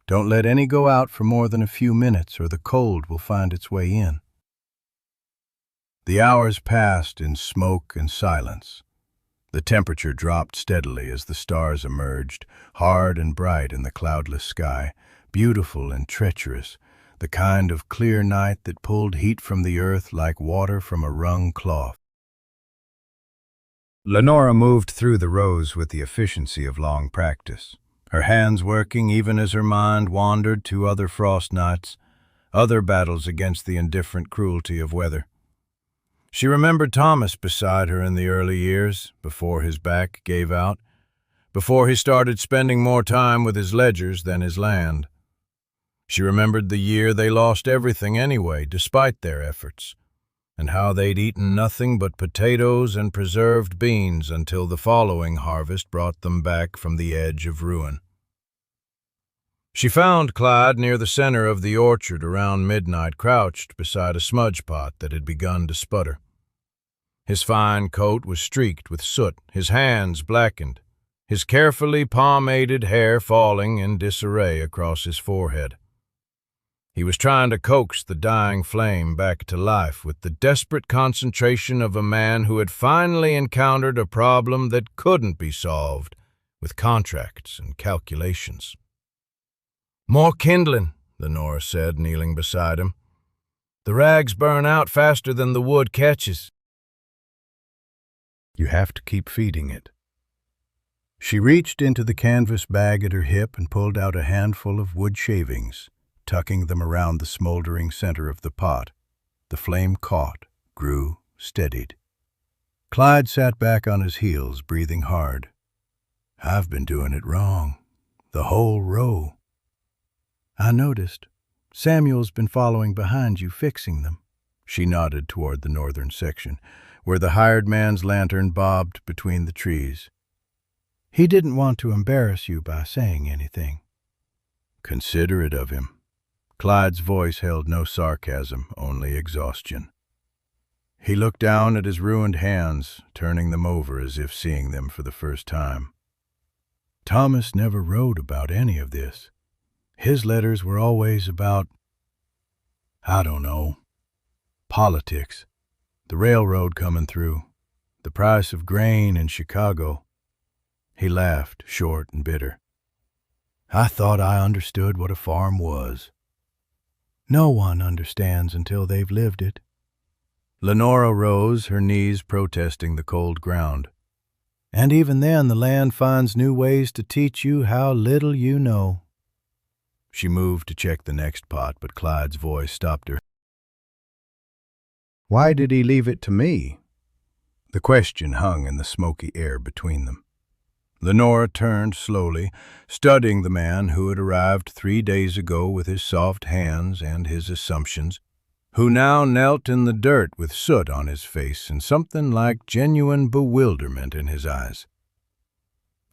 Don't let any go out for more than a few minutes or the cold will find its way in." The hours passed in smoke and silence. The temperature dropped steadily as the stars emerged, hard and bright in the cloudless sky, beautiful and treacherous, the kind of clear night that pulled heat from the earth like water from a wrung cloth. Lenora moved through the rows with the efficiency of long practice, her hands working even as her mind wandered to other frost nights, other battles against the indifferent cruelty of weather. She remembered Thomas beside her in the early years, before his back gave out, before he started spending more time with his ledgers than his land. She remembered the year they lost everything anyway, despite their efforts, and how they'd eaten nothing but potatoes and preserved beans until the following harvest brought them back from the edge of ruin. She found Clyde near the center of the orchard around midnight, crouched beside a smudge pot that had begun to sputter. His fine coat was streaked with soot, his hands blackened, his carefully pomaded hair falling in disarray across his forehead. He was trying to coax the dying flame back to life with the desperate concentration of a man who had finally encountered a problem that couldn't be solved with contracts and calculations. "More kindling," Lenora said, kneeling beside him. "The rags burn out faster than the wood catches." You have to keep feeding it. She reached into the canvas bag at her hip and pulled out a handful of wood shavings, tucking them around the smoldering center of the pot. The flame caught, grew, steadied. Clyde sat back on his heels, breathing hard. "I've been doing it wrong. The whole row." "I noticed. Samuel's been following behind you, fixing them." She nodded toward the northern section, where the hired man's lantern bobbed between the trees. "He didn't want to embarrass you by saying anything." "Considerate of him." Clyde's voice held no sarcasm, only exhaustion. He looked down at his ruined hands, turning them over as if seeing them for the first time. Thomas never wrote about any of this. His letters were always about, I don't know, politics, the railroad coming through, the price of grain in Chicago. He laughed, short and bitter. "I thought I understood what a farm was." "No one understands until they've lived it." Lenora rose, her knees protesting the cold ground. "And even then the land finds new ways to teach you how little you know." She moved to check the next pot, but Clyde's voice stopped her. "Why did he leave it to me?" The question hung in the smoky air between them. Lenora turned slowly, studying the man who had arrived 3 days ago with his soft hands and his assumptions, who now knelt in the dirt with soot on his face and something like genuine bewilderment in his eyes.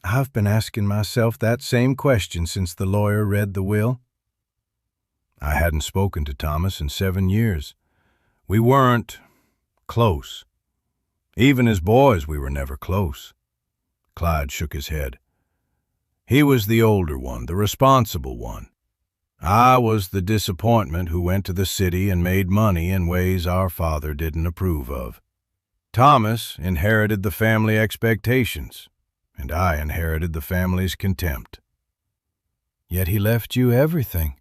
"I've been asking myself that same question since the lawyer read the will." I hadn't spoken to Thomas in 7 years. We weren't close. Even as boys, we were never close. Clyde shook his head. He was the older one, the responsible one. I was the disappointment who went to the city and made money in ways our father didn't approve of. Thomas inherited the family expectations, and I inherited the family's contempt. Yet he left you everything.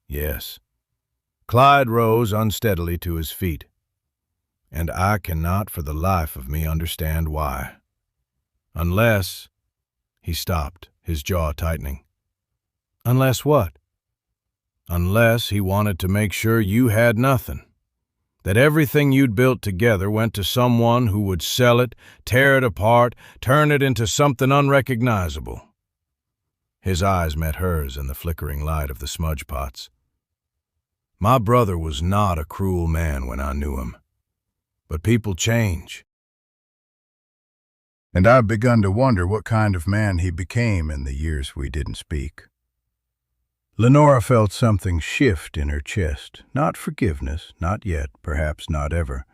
Yes. Clyde rose unsteadily to his feet, and I cannot for the life of me understand why. Unless... He stopped, his jaw tightening. Unless what? Unless he wanted to make sure you had nothing. That everything you'd built together went to someone who would sell it, tear it apart, turn it into something unrecognizable. His eyes met hers in the flickering light of the smudge pots. My brother was not a cruel man when I knew him. But people change. And I've begun to wonder what kind of man he became in the years we didn't speak. Lenora felt something shift in her chest, not forgiveness, not yet, perhaps not ever,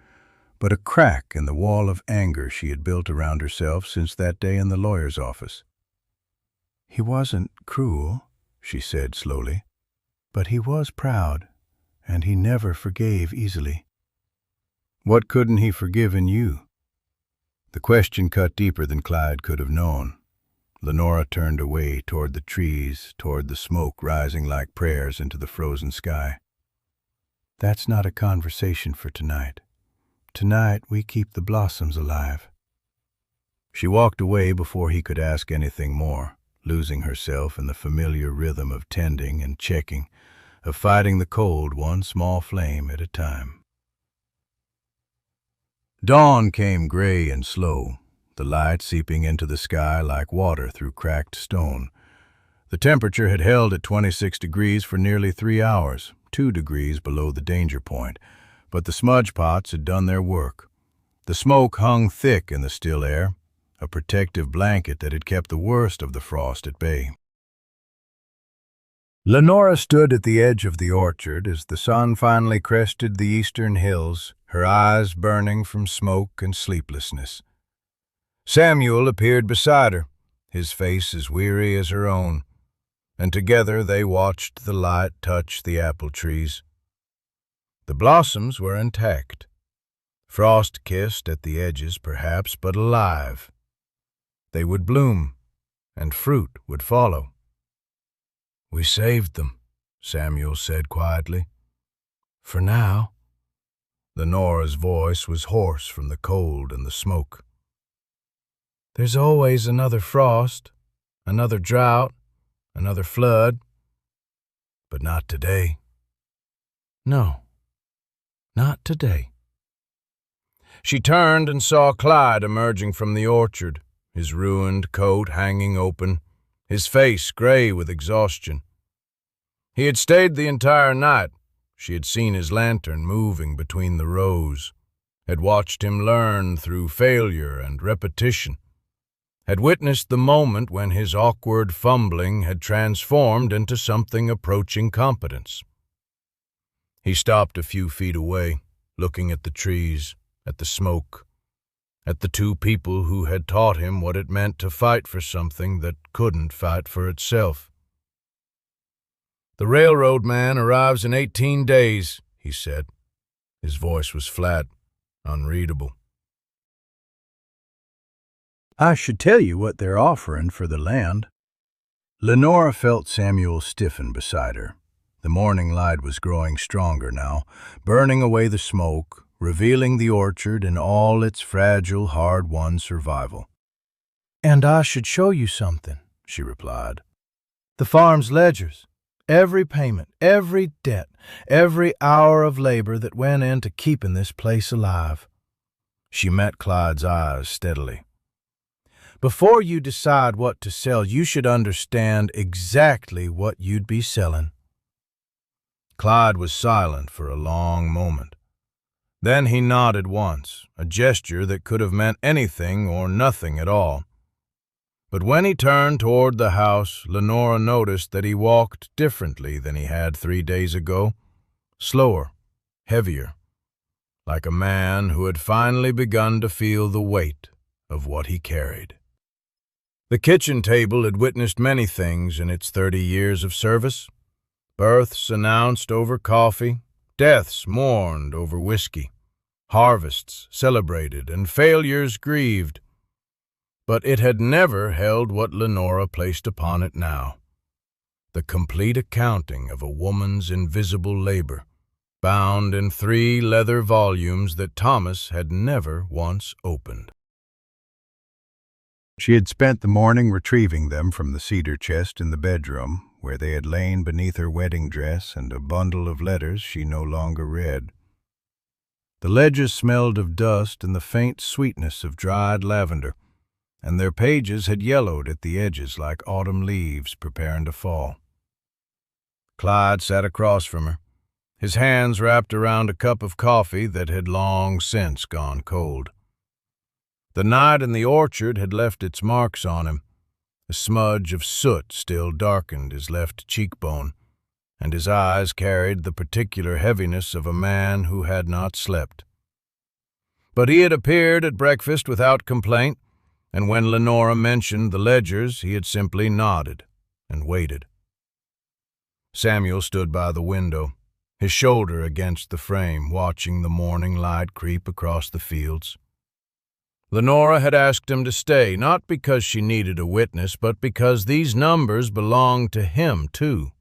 but a crack in the wall of anger she had built around herself since that day in the lawyer's office. "He wasn't cruel," she said slowly, "but he was proud, and he never forgave easily." What couldn't he forgive in you? The question cut deeper than Clyde could have known. Lenora turned away toward the trees, toward the smoke rising like prayers into the frozen sky. "That's not a conversation for tonight. Tonight we keep the blossoms alive." She walked away before he could ask anything more, losing herself in the familiar rhythm of tending and checking, of fighting the cold one small flame at a time. Dawn came gray and slow, the light seeping into the sky like water through cracked stone. The temperature had held at 26 degrees for nearly 3 hours, 2 degrees below the danger point, but the smudge pots had done their work. The smoke hung thick in the still air, a protective blanket that had kept the worst of the frost at bay. Lenora stood at the edge of the orchard as the sun finally crested the eastern hills, her eyes burning from smoke and sleeplessness. Samuel appeared beside her, his face as weary as her own, and together they watched the light touch the apple trees. The blossoms were intact, frost-kissed at the edges perhaps, but alive. They would bloom, and fruit would follow. "We saved them," Samuel said quietly. "For now." Lenora's voice was hoarse from the cold and the smoke. "There's always another frost, another drought, another flood. But not today. No, not today." She turned and saw Clyde emerging from the orchard, his ruined coat hanging open, his face gray with exhaustion. He had stayed the entire night. She had seen his lantern moving between the rows, had watched him learn through failure and repetition, had witnessed the moment when his awkward fumbling had transformed into something approaching competence. He stopped a few feet away, looking at the trees, at the smoke, at the two people who had taught him what it meant to fight for something that couldn't fight for itself. "The railroad man arrives in 18 days, he said. His voice was flat, unreadable. "I should tell you what they're offering for the land." Lenora felt Samuel stiffen beside her. The morning light was growing stronger now, burning away the smoke, revealing the orchard in all its fragile, hard-won survival. "And I should show you something," she replied. "The farm's ledgers, every payment, every debt, every hour of labor that went into keeping this place alive." She met Clyde's eyes steadily. "Before you decide what to sell, you should understand exactly what you'd be selling." Clyde was silent for a long moment. Then he nodded once, a gesture that could have meant anything or nothing at all. But when he turned toward the house, Lenora noticed that he walked differently than he had 3 days ago, slower, heavier, like a man who had finally begun to feel the weight of what he carried. The kitchen table had witnessed many things in its 30 years of service. Births announced over coffee, deaths mourned over whiskey, harvests celebrated, and failures grieved. But it had never held what Lenora placed upon it now: the complete accounting of a woman's invisible labor, bound in 3 leather volumes that Thomas had never once opened. She had spent the morning retrieving them from the cedar chest in the bedroom, where they had lain beneath her wedding dress and a bundle of letters she no longer read. The ledgers smelled of dust and the faint sweetness of dried lavender, and their pages had yellowed at the edges like autumn leaves preparing to fall. Clyde sat across from her, his hands wrapped around a cup of coffee that had long since gone cold. The night in the orchard had left its marks on him. A smudge of soot still darkened his left cheekbone, and his eyes carried the particular heaviness of a man who had not slept. But he had appeared at breakfast without complaint, and when Lenora mentioned the ledgers, he had simply nodded and waited. Samuel stood by the window, his shoulder against the frame, watching the morning light creep across the fields. Lenora had asked him to stay, not because she needed a witness, but because these numbers belonged to him, too,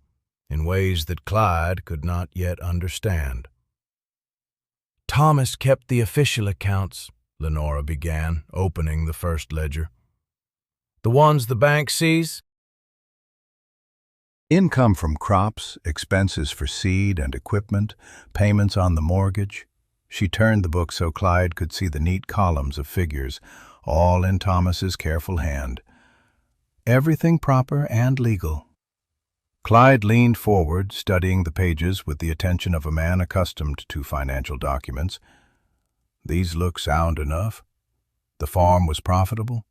in ways that Clyde could not yet understand. "Thomas kept the official accounts," Lenora began, opening the first ledger. "The ones the bank sees?" Income from crops, expenses for seed and equipment, payments on the mortgage. She turned the book so Clyde could see the neat columns of figures, all in Thomas's careful hand. Everything proper and legal. Clyde leaned forward, studying the pages with the attention of a man accustomed to financial documents. These look sound enough. The farm was profitable?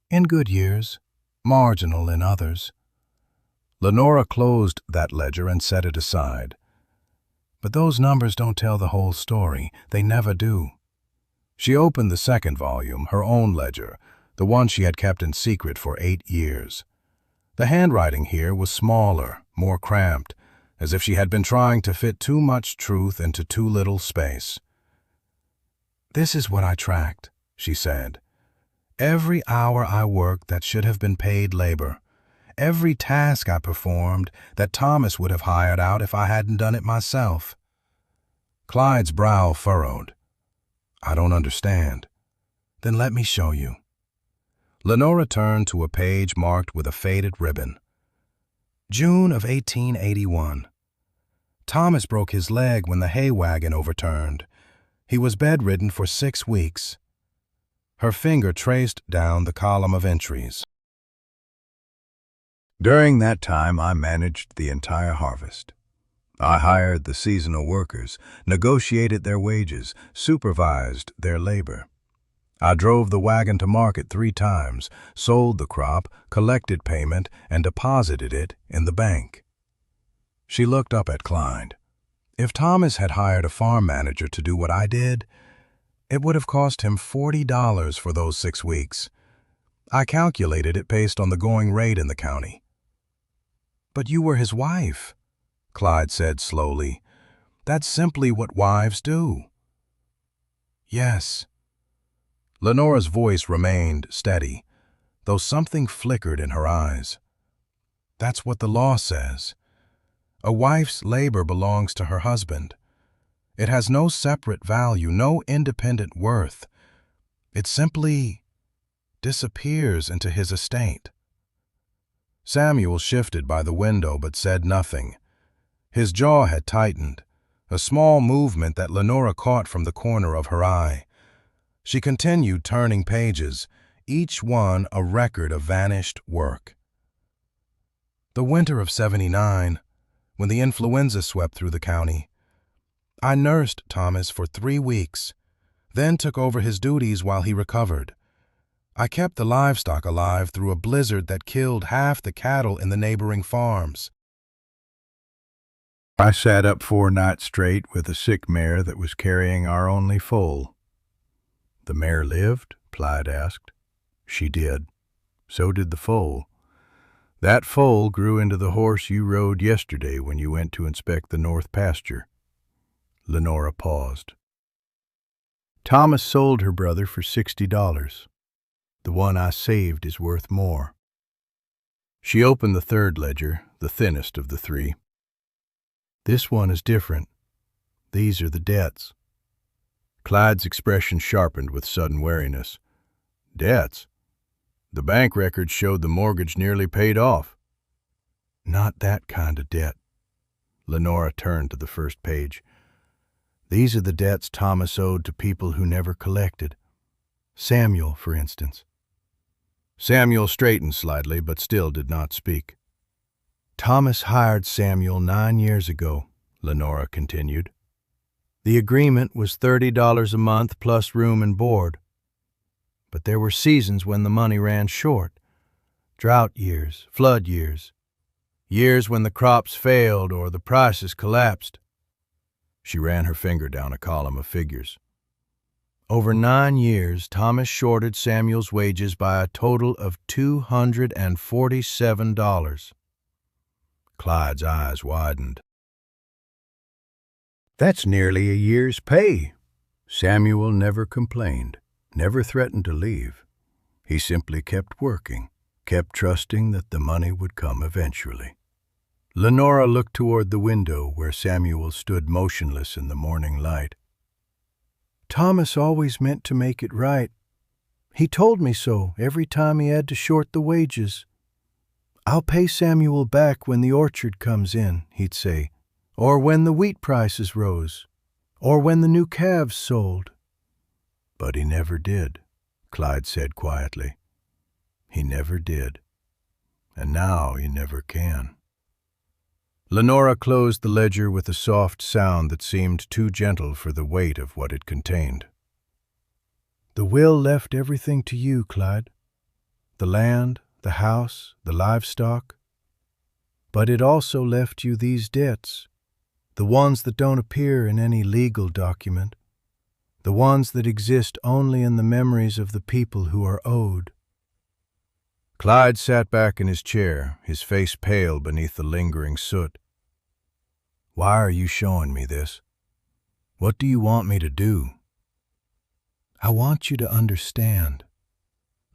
In good years, marginal in others. Lenora closed that ledger and set it aside. But those numbers don't tell the whole story. They never do. She opened the second volume, her own ledger, the one she had kept in secret for 8 years. The handwriting here was smaller, more cramped, as if she had been trying to fit too much truth into too little space. "This is what I tracked," she said. "Every hour I worked that should have been paid labor. Every task I performed that Thomas would have hired out if I hadn't done it myself." Clyde's brow furrowed. "I don't understand." "Then let me show you." Lenora turned to a page marked with a faded ribbon. June of 1881. Thomas broke his leg when the hay wagon overturned. He was bedridden for 6 weeks. Her finger traced down the column of entries. During that time, I managed the entire harvest. I hired the seasonal workers, negotiated their wages, supervised their labor. I drove the wagon to market 3 times, sold the crop, collected payment, and deposited it in the bank. She looked up at Clyde. If Thomas had hired a farm manager to do what I did, it would have cost him $40 for those 6 weeks. I calculated it based on the going rate in the county. "But you were his wife," Clyde said slowly. "That's simply what wives do." "Yes." Lenora's voice remained steady, though something flickered in her eyes. "That's what the law says. A wife's labor belongs to her husband. It has no separate value, no independent worth. It simply disappears into his estate." Samuel shifted by the window but said nothing. His jaw had tightened, a small movement that Lenora caught from the corner of her eye. She continued turning pages, each one a record of vanished work. The winter of '79, when the influenza swept through the county. I nursed Thomas for 3 weeks, then took over his duties while he recovered. I kept the livestock alive through a blizzard that killed half the cattle in the neighboring farms. I sat up 4 nights straight with a sick mare that was carrying our only foal. "The mare lived?" Clyde asked. "She did. So did the foal. That foal grew into the horse you rode yesterday when you went to inspect the north pasture." Lenora paused. "Thomas sold her brother for $60. The one I saved is worth more." She opened the third ledger, the thinnest of the 3. "This one is different. These are the debts." Clyde's expression sharpened with sudden wariness. "Debts? The bank records showed the mortgage nearly paid off." "Not that kind of debt." Lenora turned to the first page. "These are the debts Thomas owed to people who never collected. Samuel, for instance." Samuel straightened slightly, but still did not speak. "Thomas hired Samuel 9 years ago," Lenora continued. "The agreement was $30 a month plus room and board. But there were seasons when the money ran short. Drought years, flood years, years when the crops failed or the prices collapsed." She ran her finger down a column of figures. "Over 9 years, Thomas shorted Samuel's wages by a total of $247. Clyde's eyes widened. "That's nearly a year's pay." Samuel never complained, never threatened to leave. He simply kept working, kept trusting that the money would come eventually. Lenora looked toward the window where Samuel stood motionless in the morning light. "Thomas always meant to make it right. He told me so every time he had to short the wages. "I'll pay Samuel back when the orchard comes in," he'd say, "or when the wheat prices rose, or when the new calves sold." But he never did, Clyde said quietly. He never did. And now he never can. Lenora closed the ledger with a soft sound that seemed too gentle for the weight of what it contained. "The will left everything to you, Clyde. The land, the house, the livestock. But it also left you these debts, the ones that don't appear in any legal document, the ones that exist only in the memories of the people who are owed." Clyde sat back in his chair, his face pale beneath the lingering soot. "Why are you showing me this? What do you want me to do?" "I want you to understand."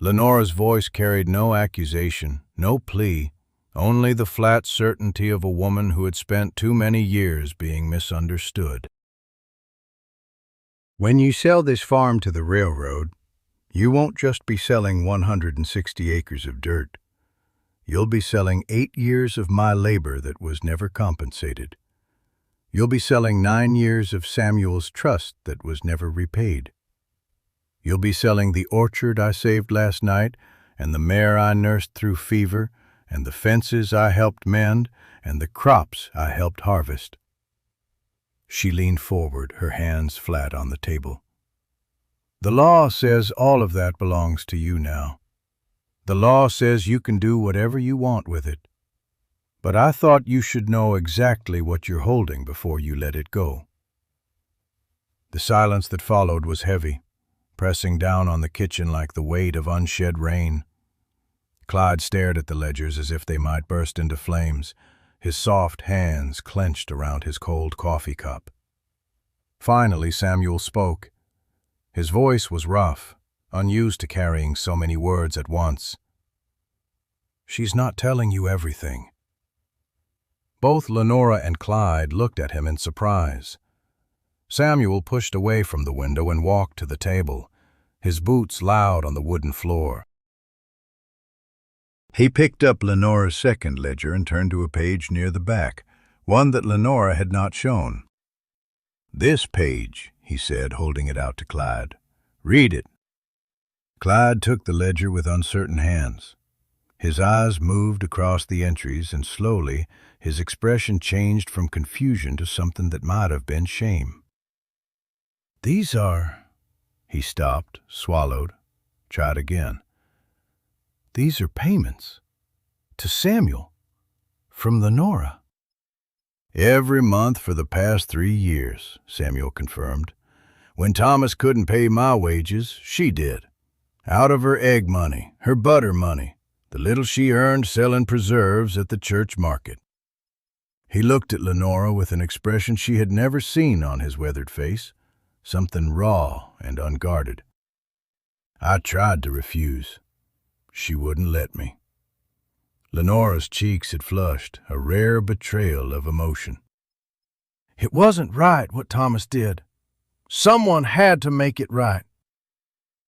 Lenora's voice carried no accusation, no plea, only the flat certainty of a woman who had spent too many years being misunderstood. "When you sell this farm to the railroad, you won't just be selling 160 acres of dirt. You'll be selling 8 years of my labor that was never compensated. You'll be selling 9 years of Samuel's trust that was never repaid. You'll be selling the orchard I saved last night, and the mare I nursed through fever, and the fences I helped mend, and the crops I helped harvest." She leaned forward, her hands flat on the table. "The law says all of that belongs to you now. The law says you can do whatever you want with it. But I thought you should know exactly what you're holding before you let it go." The silence that followed was heavy, pressing down on the kitchen like the weight of unshed rain. Clyde stared at the ledgers as if they might burst into flames, his soft hands clenched around his cold coffee cup. Finally, Samuel spoke. His voice was rough, unused to carrying so many words at once. "She's not telling you everything." Both Lenora and Clyde looked at him in surprise. Samuel pushed away from the window and walked to the table, his boots loud on the wooden floor. He picked up Lenora's second ledger and turned to a page near the back, one that Lenora had not shown. "This page," he said, holding it out to Clyde. "Read it." Clyde took the ledger with uncertain hands. His eyes moved across the entries, and slowly his expression changed from confusion to something that might have been shame. "These are—" He stopped, swallowed, tried again. "These are payments. To Samuel. From Lenora." "Every month for the past 3 years," Samuel confirmed. "When Thomas couldn't pay my wages, she did. Out of her egg money, her butter money, the little she earned selling preserves at the church market." He looked at Lenora with an expression she had never seen on his weathered face, something raw and unguarded. "I tried to refuse. She wouldn't let me." Lenora's cheeks had flushed, a rare betrayal of emotion. "It wasn't right what Thomas did. Someone had to make it right."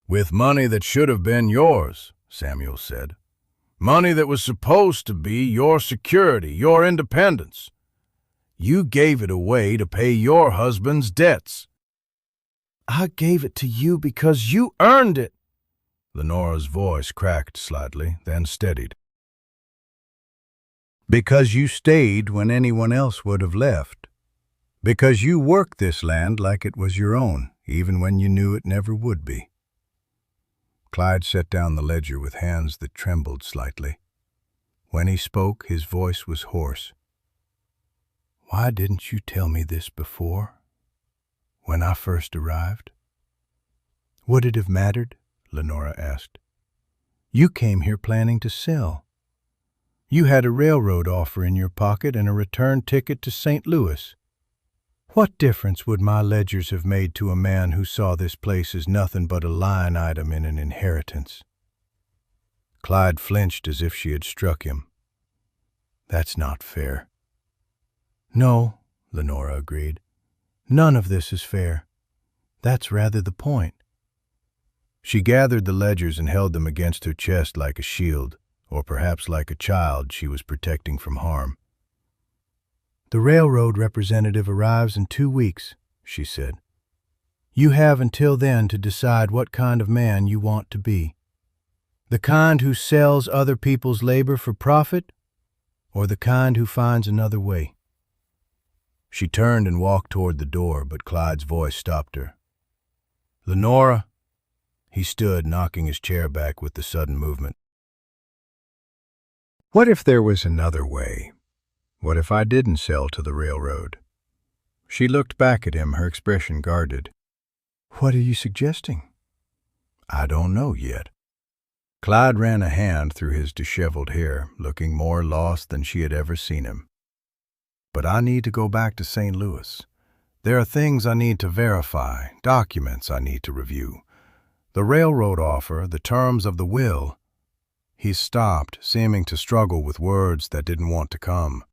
"With money that should have been yours," Samuel said. "Money that was supposed to be your security, your independence. You gave it away to pay your husband's debts." "I gave it to you because you earned it." Lenora's voice cracked slightly, then steadied. "Because you stayed when anyone else would have left. Because you worked this land like it was your own, even when you knew it never would be." Clyde set down the ledger with hands that trembled slightly. When he spoke, his voice was hoarse. "Why didn't you tell me this before, when I first arrived?" "Would it have mattered?" Lenora asked. "You came here planning to sell. You had a railroad offer in your pocket and a return ticket to St. Louis. What difference would my ledgers have made to a man who saw this place as nothing but a line item in an inheritance?" Clyde flinched as if she had struck him. "That's not fair." "No," Lenora agreed. "None of this is fair. That's rather the point." She gathered the ledgers and held them against her chest like a shield, or perhaps like a child she was protecting from harm. "The railroad representative arrives in 2 weeks," she said. "You have until then to decide what kind of man you want to be. The kind who sells other people's labor for profit, or the kind who finds another way." She turned and walked toward the door, but Clyde's voice stopped her. "Lenora!" He stood, knocking his chair back with the sudden movement. "What if there was another way? What if I didn't sell to the railroad?" She looked back at him, her expression guarded. "What are you suggesting?" "I don't know yet." Clyde ran a hand through his disheveled hair, looking more lost than she had ever seen him. "But I need to go back to St. Louis. There are things I need to verify, documents I need to review. The railroad offer, the terms of the will." He stopped, seeming to struggle with words that didn't want to come.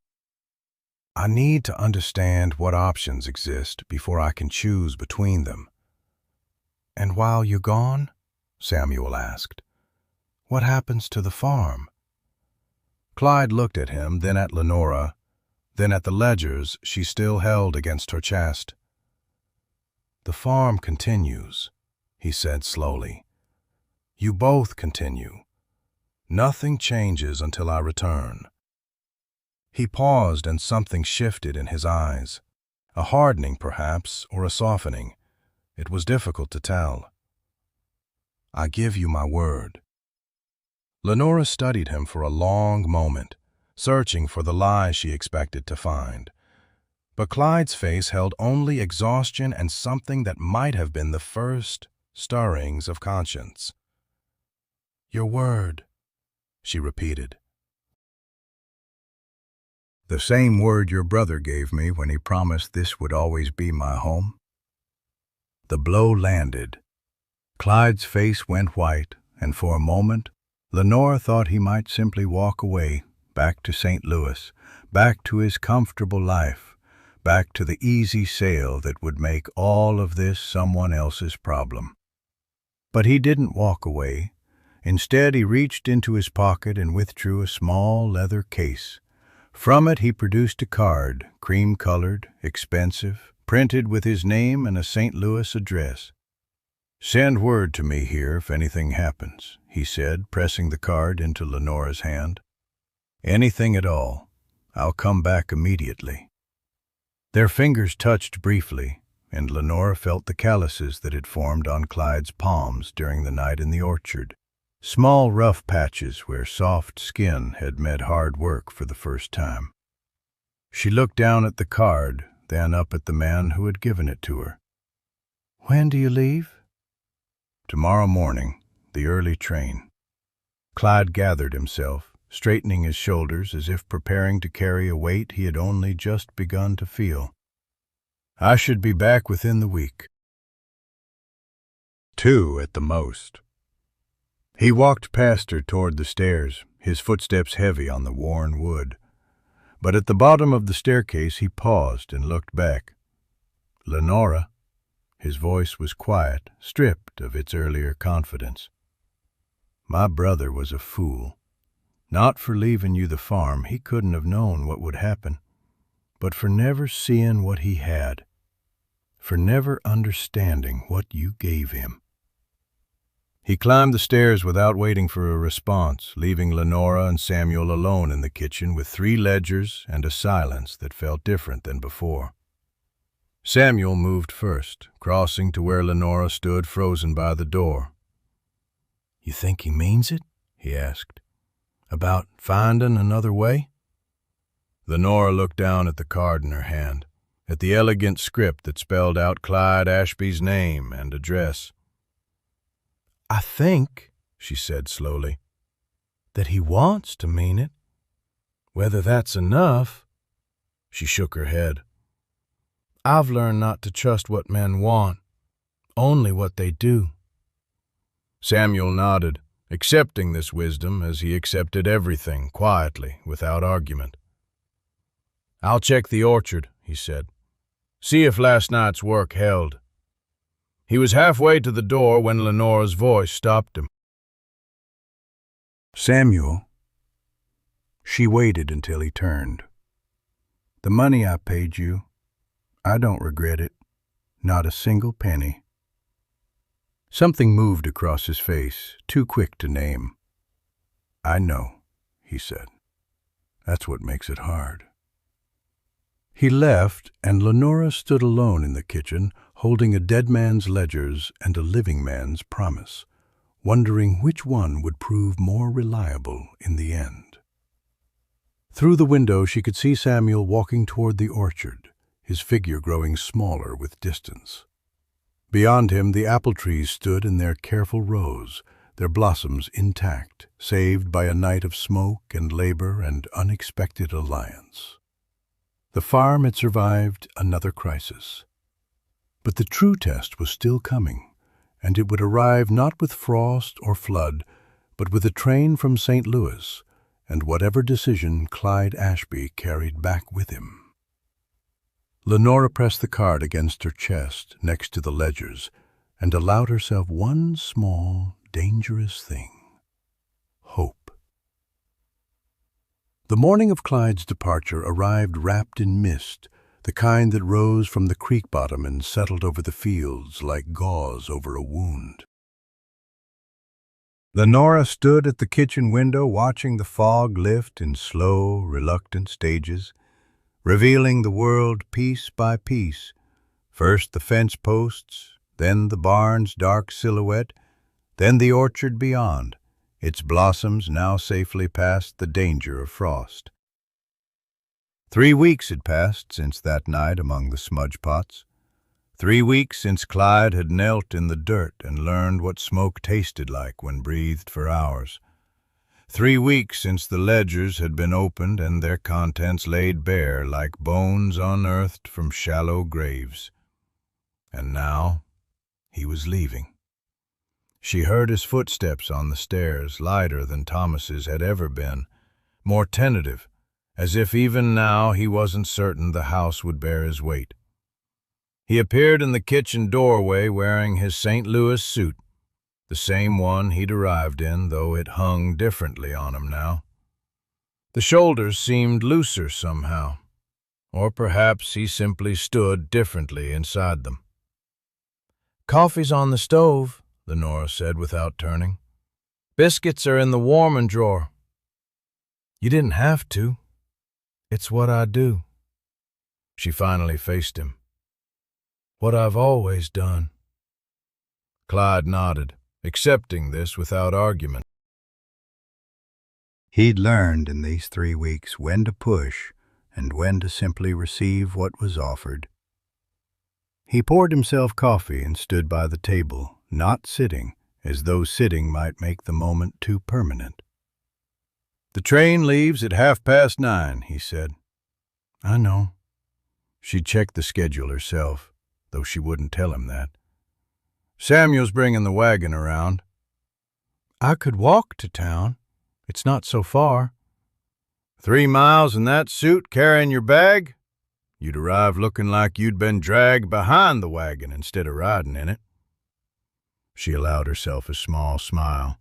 "I need to understand what options exist before I can choose between them." "And while you're gone," Samuel asked, "what happens to the farm?" Clyde looked at him, then at Lenora, then at the ledgers she still held against her chest. "The farm continues," he said slowly. "You both continue. Nothing changes until I return." He paused, and something shifted in his eyes. A hardening, perhaps, or a softening. It was difficult to tell. "I give you my word." Lenora studied him for a long moment, searching for the lie she expected to find. But Clyde's face held only exhaustion and something that might have been the first stirrings of conscience. "Your word," she repeated. "The same word your brother gave me when he promised this would always be my home." The blow landed. Clyde's face went white, and for a moment, Lenora thought he might simply walk away, back to St. Louis, back to his comfortable life, back to the easy sale that would make all of this someone else's problem. But he didn't walk away. Instead, he reached into his pocket and withdrew a small leather case. From it he produced a card, cream-colored, expensive, printed with his name and a St. Louis address. "Send word to me here if anything happens," he said, pressing the card into Lenora's hand. "Anything at all. I'll come back immediately." Their fingers touched briefly, and Lenora felt the calluses that had formed on Clyde's palms during the night in the orchard. Small rough patches where soft skin had met hard work for the first time. She looked down at the card, then up at the man who had given it to her. "When do you leave?" "Tomorrow morning, the early train." Clyde gathered himself, straightening his shoulders as if preparing to carry a weight he had only just begun to feel. "I should be back within the week. 2 at the most." He walked past her toward the stairs, his footsteps heavy on the worn wood. But at the bottom of the staircase he paused and looked back. "Lenora." His voice was quiet, stripped of its earlier confidence. "My brother was a fool. Not for leaving you the farm, he couldn't have known what would happen, but for never seeing what he had, for never understanding what you gave him." He climbed the stairs without waiting for a response, leaving Lenora and Samuel alone in the kitchen with 3 ledgers and a silence that felt different than before. Samuel moved first, crossing to where Lenora stood frozen by the door. "You think he means it?" he asked. "About finding another way?" Lenora looked down at the card in her hand, at the elegant script that spelled out Clyde Ashby's name and address. "I think," she said slowly, "that he wants to mean it. Whether that's enough—" She shook her head. "I've learned not to trust what men want, only what they do." Samuel nodded, accepting this wisdom as he accepted everything, quietly, without argument. "I'll check the orchard," he said. "See if last night's work held." He was halfway to the door when Lenora's voice stopped him. "Samuel," She waited until he turned. "The money I paid you, I don't regret it. Not a single penny." Something moved across his face, too quick to name. "I know," he said. "That's what makes it hard." He left, and Lenora stood alone in the kitchen, holding a dead man's ledgers and a living man's promise, wondering which one would prove more reliable in the end. Through the window she could see Samuel walking toward the orchard, his figure growing smaller with distance. Beyond him the apple trees stood in their careful rows, their blossoms intact, saved by a night of smoke and labor and unexpected alliance. The farm had survived another crisis. But the true test was still coming, and it would arrive not with frost or flood, but with a train from St. Louis, and whatever decision Clyde Ashby carried back with him. Lenora pressed the card against her chest next to the ledgers and allowed herself one small, dangerous thing: hope. The morning of Clyde's departure arrived wrapped in mist, the kind that rose from the creek bottom and settled over the fields like gauze over a wound. Lenora stood at the kitchen window watching the fog lift in slow, reluctant stages, revealing the world piece by piece, first the fence posts, then the barn's dark silhouette, then the orchard beyond, its blossoms now safely past the danger of frost. 3 weeks had passed since that night among the smudge pots. 3 weeks since Clyde had knelt in the dirt and learned what smoke tasted like when breathed for hours. 3 weeks since the ledgers had been opened and their contents laid bare like bones unearthed from shallow graves. And now he was leaving. She heard his footsteps on the stairs, lighter than Thomas's had ever been, more tentative, as if even now he wasn't certain the house would bear his weight. He appeared in the kitchen doorway wearing his St. Louis suit, the same one he'd arrived in, though it hung differently on him now. The shoulders seemed looser somehow, or perhaps he simply stood differently inside them. "Coffee's on the stove," Lenora said without turning. "Biscuits are in the warming drawer." "You didn't have to. It's what I do." She finally faced him. "What I've always done." Clyde nodded, accepting this without argument. He'd learned in these 3 weeks when to push and when to simply receive what was offered. He poured himself coffee and stood by the table, not sitting, as though sitting might make the moment too permanent. "The train leaves at 9:30, he said. "I know." She checked the schedule herself, though she wouldn't tell him that. "Samuel's bringing the wagon around." "I could walk to town. It's not so far." 3 miles in that suit carrying your bag? You'd arrive looking like you'd been dragged behind the wagon instead of riding in it." She allowed herself a small smile.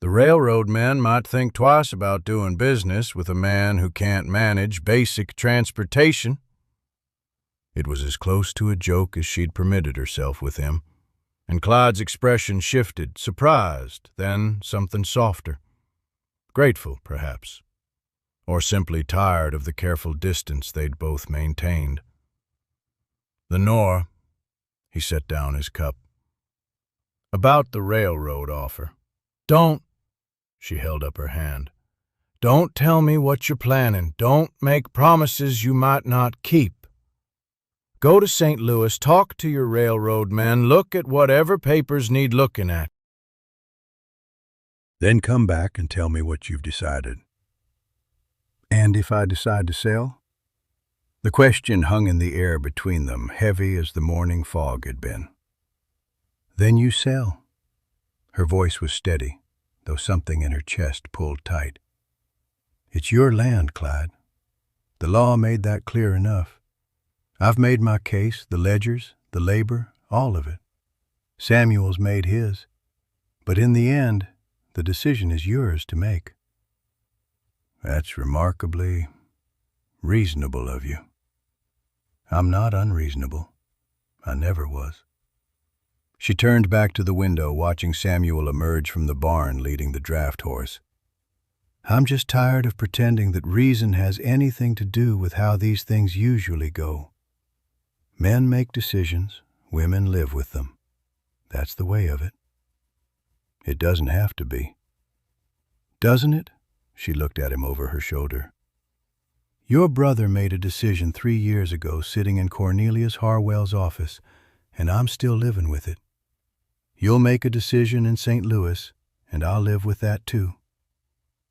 "The railroad men might think twice about doing business with a man who can't manage basic transportation." It was as close to a joke as she'd permitted herself with him, and Clyde's expression shifted, surprised, then something softer. Grateful, perhaps, or simply tired of the careful distance they'd both maintained. "Lenora," he set down his cup, "about the railroad offer." "Don't," she held up her hand. "Don't tell me what you're planning. Don't make promises you might not keep. Go to St. Louis, talk to your railroad men, look at whatever papers need looking at. Then come back and tell me what you've decided." "And if I decide to sell?" The question hung in the air between them, heavy as the morning fog had been. "Then you sell." Her voice was steady, though something in her chest pulled tight. "It's your land, Clyde. The law made that clear enough. I've made my case, the ledgers, the labor, all of it. Samuel's made his. But in the end, the decision is yours to make." That's remarkably reasonable of you. I'm not unreasonable. I never was. She turned back to the window, watching Samuel emerge from the barn leading the draft horse. I'm just tired of pretending that reason has anything to do with how these things usually go. Men make decisions, women live with them. That's the way of it. It doesn't have to be. Doesn't it? She looked at him over her shoulder. Your brother made a decision 3 years ago sitting in Cornelius Harwell's office, and I'm still living with it. You'll make a decision in St. Louis, and I'll live with that too.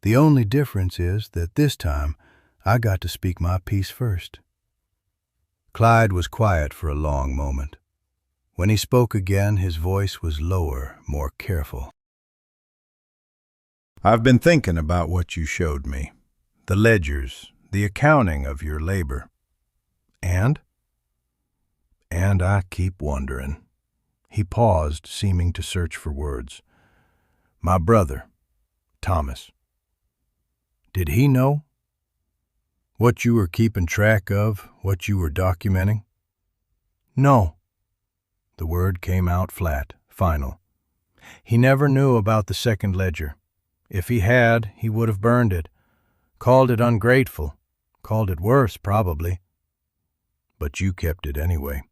The only difference is that this time I got to speak my piece first. Clyde was quiet for a long moment. When he spoke again, his voice was lower, more careful. I've been thinking about what you showed me. The ledgers, the accounting of your labor. And I keep wondering. He paused, seeming to search for words. My brother, Thomas. Did he know? What you were keeping track of, what you were documenting? No. The word came out flat, final. He never knew about the second ledger. If he had, he would have burned it, called it ungrateful, called it worse, probably. But you kept it anyway.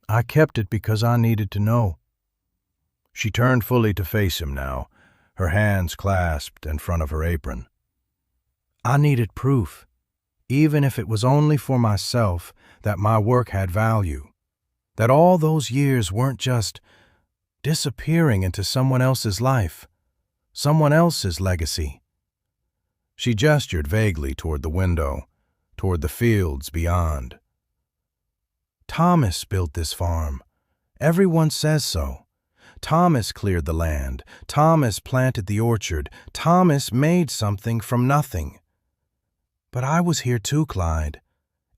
I kept it because I needed to know. She turned fully to face him now, her hands clasped in front of her apron. I needed proof, even if it was only for myself, that my work had value, that all those years weren't just disappearing into someone else's life, someone else's legacy. She gestured vaguely toward the window, toward the fields beyond. Thomas built this farm. Everyone says so. Thomas cleared the land. Thomas planted the orchard. Thomas made something from nothing. But I was here too, Clyde.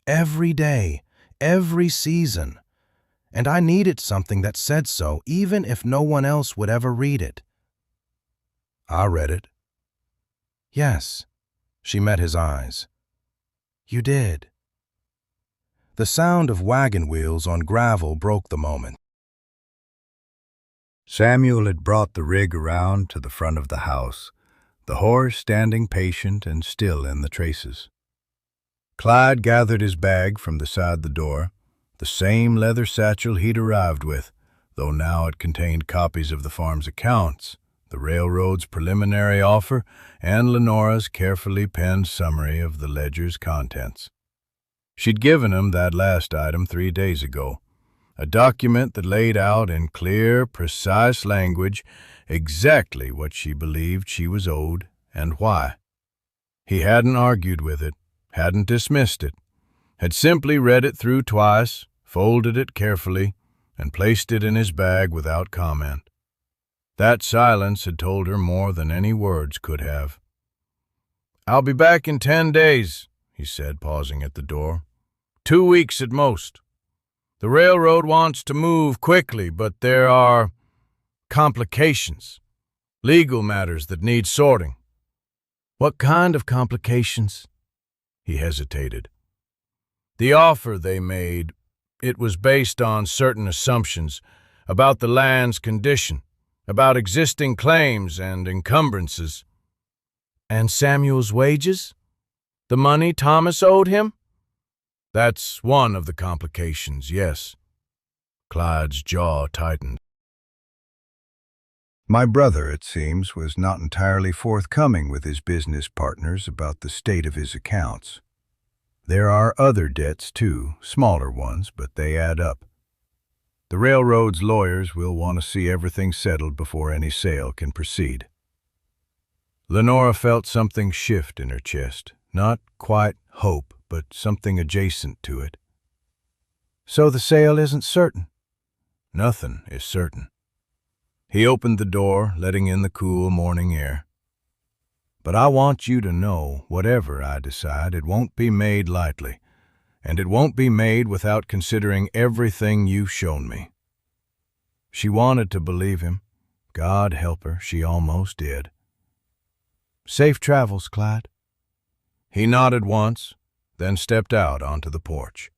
Every day, every season. And I needed something that said so, even if no one else would ever read it. I read it. Yes, she met his eyes. You did. The sound of wagon wheels on gravel broke the moment. Samuel had brought the rig around to the front of the house, the horse standing patient and still in the traces. Clyde gathered his bag from beside the door, the same leather satchel he'd arrived with, though now it contained copies of the farm's accounts, the railroad's preliminary offer, and Lenora's carefully penned summary of the ledger's contents. She'd given him that last item 3 days ago, a document that laid out in clear, precise language exactly what she believed she was owed and why. He hadn't argued with it, hadn't dismissed it, had simply read it through twice, folded it carefully, and placed it in his bag without comment. That silence had told her more than any words could have. "I'll be back in 10 days, he said, pausing at the door. 2 weeks at most. The railroad wants to move quickly, but there are complications, legal matters that need sorting." "What kind of complications?" He hesitated. "The offer they made, it was based on certain assumptions about the land's condition, about existing claims and encumbrances." "And Samuel's wages? The money Thomas owed him?" "That's one of the complications, yes." Clyde's jaw tightened. My brother, it seems, was not entirely forthcoming with his business partners about the state of his accounts. There are other debts, too, smaller ones, but they add up. The railroad's lawyers will want to see everything settled before any sale can proceed. Lenora felt something shift in her chest, not quite hope, but something adjacent to it. "So the sale isn't certain?" "Nothing is certain." He opened the door, letting in the cool morning air. "But I want you to know, whatever I decide, it won't be made lightly, and it won't be made without considering everything you've shown me." She wanted to believe him. God help her, she almost did. "Safe travels, Clyde." He nodded once, then stepped out onto the porch.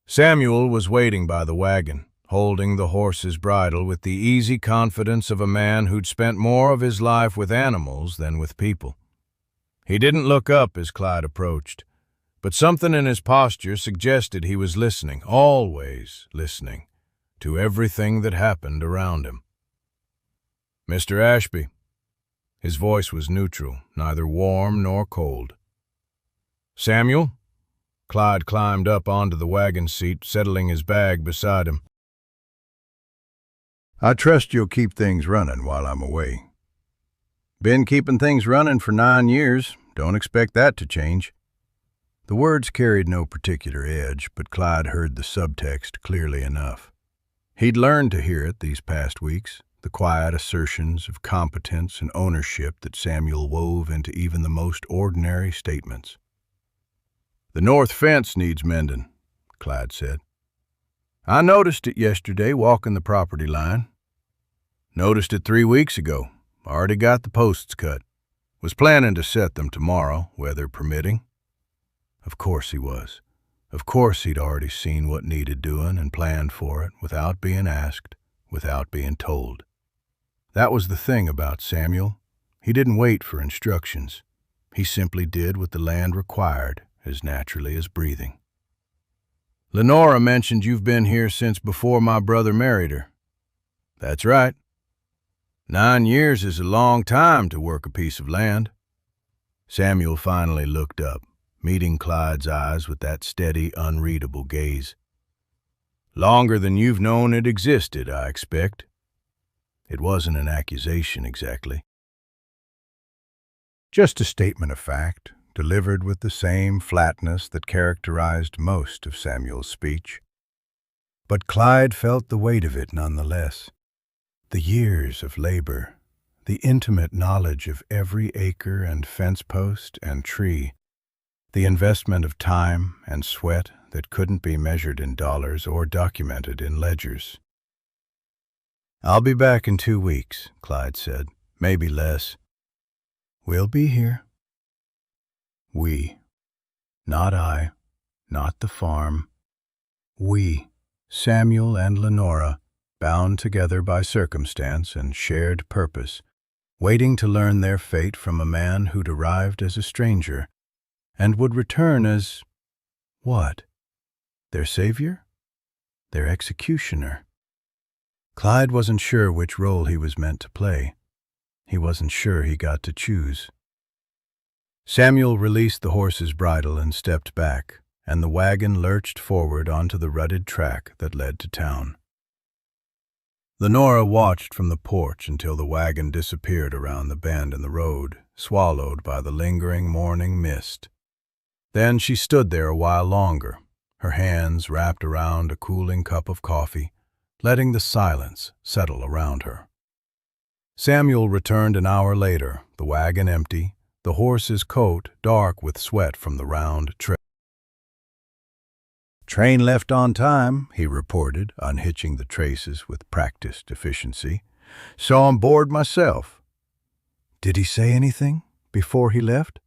Samuel was waiting by the wagon, holding the horse's bridle with the easy confidence of a man who'd spent more of his life with animals than with people. He didn't look up as Clyde approached, but something in his posture suggested he was listening, always listening, to everything that happened around him. "Mr. Ashby." His voice was neutral, neither warm nor cold. "Samuel?" Clyde climbed up onto the wagon seat, settling his bag beside him. "I trust you'll keep things running while I'm away." "Been keeping things running for 9 years. Don't expect that to change." The words carried no particular edge, but Clyde heard the subtext clearly enough. He'd learned to hear it these past weeks, the quiet assertions of competence and ownership that Samuel wove into even the most ordinary statements. "The north fence needs mending," Clyde said. "I noticed it yesterday walking the property line. Noticed it 3 weeks ago. Already got the posts cut. Was planning to set them tomorrow, weather permitting." Of course he was. Of course he'd already seen what needed doing and planned for it without being asked, without being told. That was the thing about Samuel. He didn't wait for instructions. He simply did what the land required, as naturally as breathing. "Lenora mentioned you've been here since before my brother married her." "That's right. 9 years is a long time to work a piece of land." Samuel finally looked up, meeting Clyde's eyes with that steady, unreadable gaze. "Longer than you've known it existed, I expect." It wasn't an accusation exactly. Just a statement of fact, delivered with the same flatness that characterized most of Samuel's speech. But Clyde felt the weight of it nonetheless. The years of labor, the intimate knowledge of every acre and fence post and tree, the investment of time and sweat that couldn't be measured in dollars or documented in ledgers. "I'll be back in 2 weeks," Clyde said. "Maybe less." "We'll be here." We. Not I, not the farm. We, Samuel and Lenora, bound together by circumstance and shared purpose, waiting to learn their fate from a man who'd arrived as a stranger and would return as, what? Their savior? Their executioner? Clyde wasn't sure which role he was meant to play. He wasn't sure he got to choose. Samuel released the horse's bridle and stepped back, and the wagon lurched forward onto the rutted track that led to town. Lenora watched from the porch until the wagon disappeared around the bend in the road, swallowed by the lingering morning mist. Then she stood there a while longer, her hands wrapped around a cooling cup of coffee, letting the silence settle around her. Samuel returned an hour later, the wagon empty, the horse's coat dark with sweat from the round trip. "Train left on time," he reported, unhitching the traces with practiced efficiency. "Saw him board myself." "Did he say anything before he left?"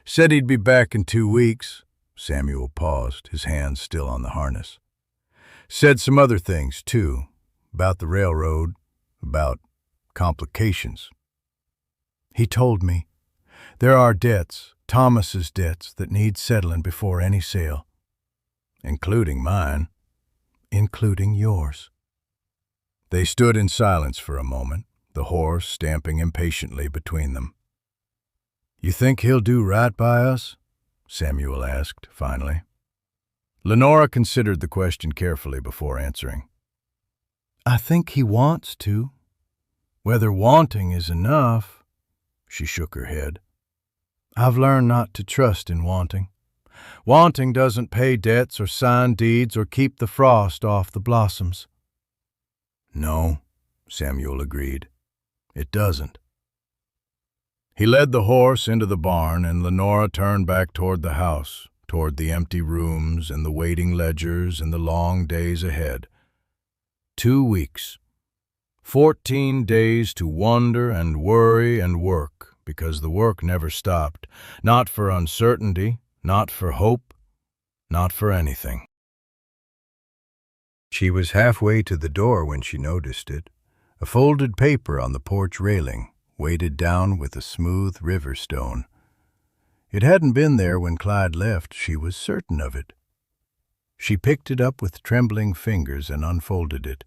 "Said he'd be back in 2 weeks. Samuel paused, his hands still on the harness. "Said some other things, too, about the railroad, about complications." "He told me. There are debts, Thomas's debts, that need settling before any sale." "Including mine." "Including yours." They stood in silence for a moment, the horse stamping impatiently between them. "You think he'll do right by us?" Samuel asked, finally. Lenora considered the question carefully before answering. "I think he wants to. Whether wanting is enough," she shook her head. "I've learned not to trust in wanting. Wanting doesn't pay debts or sign deeds or keep the frost off the blossoms." "No," Samuel agreed. "It doesn't." He led the horse into the barn, and Lenora turned back toward the house, toward the empty rooms and the waiting ledgers and the long days ahead. 2 weeks. 14 days to wonder and worry and work because the work never stopped, not for uncertainty, not for hope, not for anything. She was halfway to the door when she noticed it, a folded paper on the porch railing, weighted down with a smooth river stone. It hadn't been there when Clyde left, she was certain of it. She picked it up with trembling fingers and unfolded it.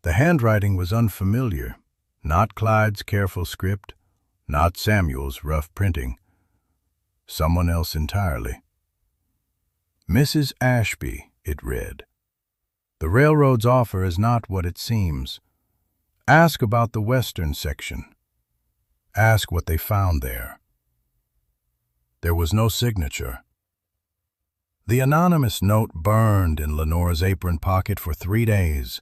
The handwriting was unfamiliar, not Clyde's careful script, not Samuel's rough printing. Someone else entirely. Mrs. Ashby, it read. The railroad's offer is not what it seems. Ask about the western section. Ask what they found there. There was no signature. The anonymous note burned in Lenora's apron pocket for 3 days.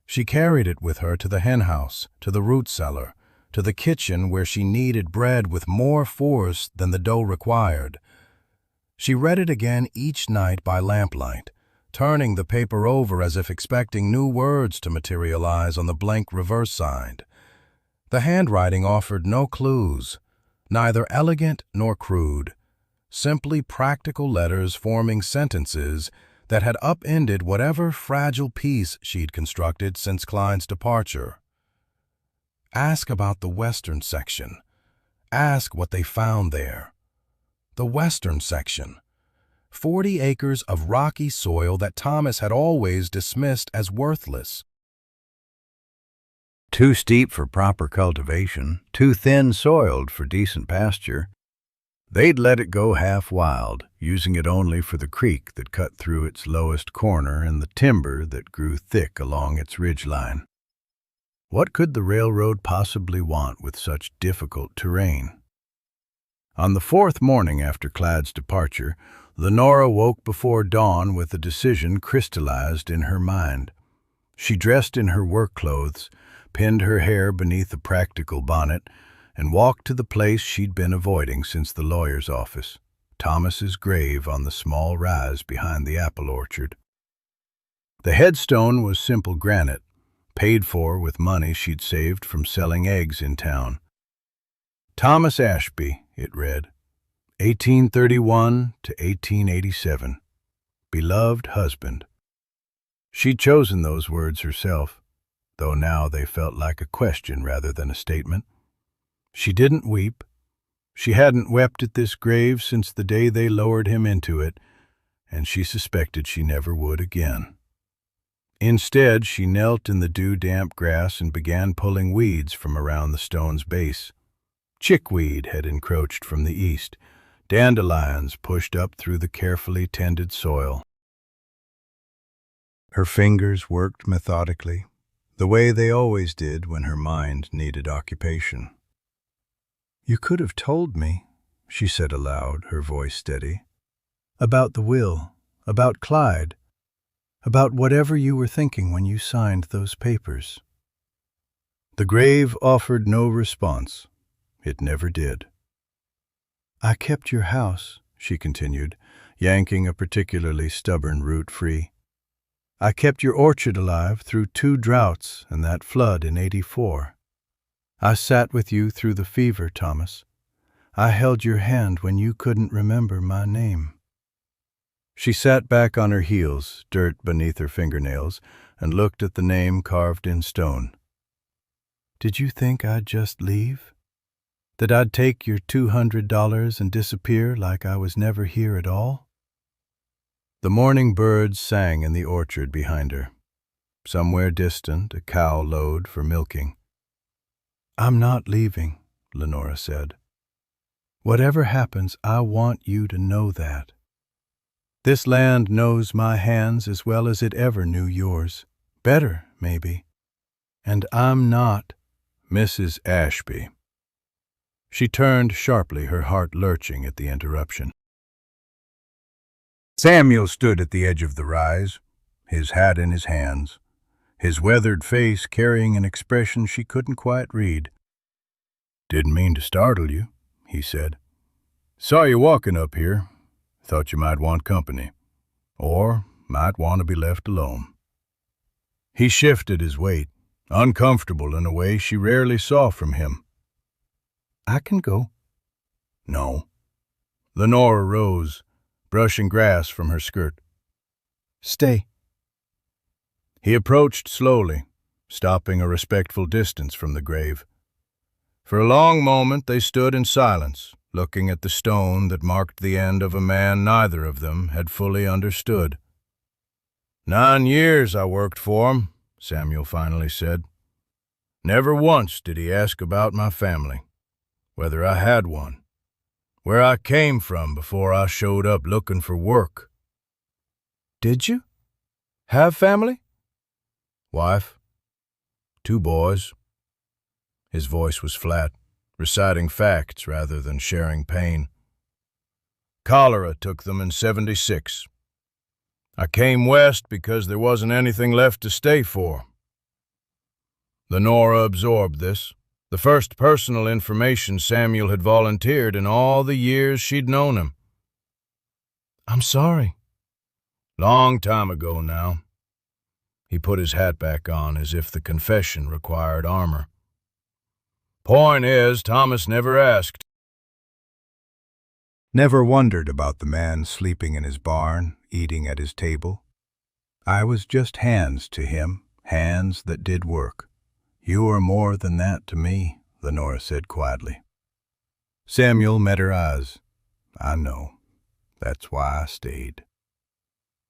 She carried it with her to the henhouse, to the root cellar, to the kitchen where she kneaded bread with more force than the dough required. She read it again each night by lamplight, turning the paper over as if expecting new words to materialize on the blank reverse side. The handwriting offered no clues, neither elegant nor crude, simply practical letters forming sentences that had upended whatever fragile peace she'd constructed since Clyde's departure. Ask about the western section. Ask what they found there. The western section. 40 acres of rocky soil that Thomas had always dismissed as worthless. Too steep for proper cultivation, too thin-soiled for decent pasture. They'd let it go half-wild, using it only for the creek that cut through its lowest corner and the timber that grew thick along its ridgeline. What could the railroad possibly want with such difficult terrain? On the 4th morning after Clyde's departure, Lenora woke before dawn with a decision crystallized in her mind. She dressed in her work clothes, pinned her hair beneath a practical bonnet, and walked to the place she'd been avoiding since the lawyer's office, Thomas's grave on the small rise behind the apple orchard. The headstone was simple granite, paid for with money she'd saved from selling eggs in town. Thomas Ashby, it read, 1831 to 1887. Beloved husband. She'd chosen those words herself, though now they felt like a question rather than a statement. She didn't weep. She hadn't wept at this grave since the day they lowered him into it, and she suspected she never would again. Instead, she knelt in the dew-damp grass and began pulling weeds from around the stone's base. Chickweed had encroached from the east. Dandelions pushed up through the carefully tended soil. Her fingers worked methodically, the way they always did when her mind needed occupation. "You could have told me," she said aloud, her voice steady, "about the will, about Clyde, about whatever you were thinking when you signed those papers." The grave offered no response. It never did. "I kept your house," she continued, yanking a particularly stubborn root free. "I kept your orchard alive through 2 droughts and that flood in '84. I sat with you through the fever, Thomas. I held your hand when you couldn't remember my name." She sat back on her heels, dirt beneath her fingernails, and looked at the name carved in stone. "Did you think I'd just leave? That I'd take your $200 and disappear like I was never here at all?" The morning birds sang in the orchard behind her. Somewhere distant, a cow lowed for milking. "I'm not leaving," Lenora said. "Whatever happens, I want you to know that. This land knows my hands as well as it ever knew yours. Better, maybe. And I'm not Mrs. Ashby." She turned sharply, her heart lurching at the interruption. Samuel stood at the edge of the rise, his hat in his hands, his weathered face carrying an expression she couldn't quite read. "Didn't mean to startle you," he said. "Saw you walking up here. Thought you might want company, or might want to be left alone." He shifted his weight, uncomfortable in a way she rarely saw from him. I can go. No. Lenora rose, brushing grass from her skirt. Stay. He approached slowly, stopping a respectful distance from the grave. For a long moment they stood in silence, looking at the stone that marked the end of a man neither of them had fully understood. 9 years I worked for him, Samuel finally said. Never once did he ask about my family, whether I had one, where I came from before I showed up looking for work. Did you have family? Wife, 2 boys. His voice was flat, reciting facts rather than sharing pain. Cholera took them in '76. I came west because there wasn't anything left to stay for. Lenora absorbed this, the first personal information Samuel had volunteered in all the years she'd known him. I'm sorry. Long time ago now. He put his hat back on as if the confession required armor. Point is, Thomas never asked. Never wondered about the man sleeping in his barn, eating at his table. I was just hands to him, hands that did work. You are more than that to me, Lenora said quietly. Samuel met her eyes. I know. That's why I stayed.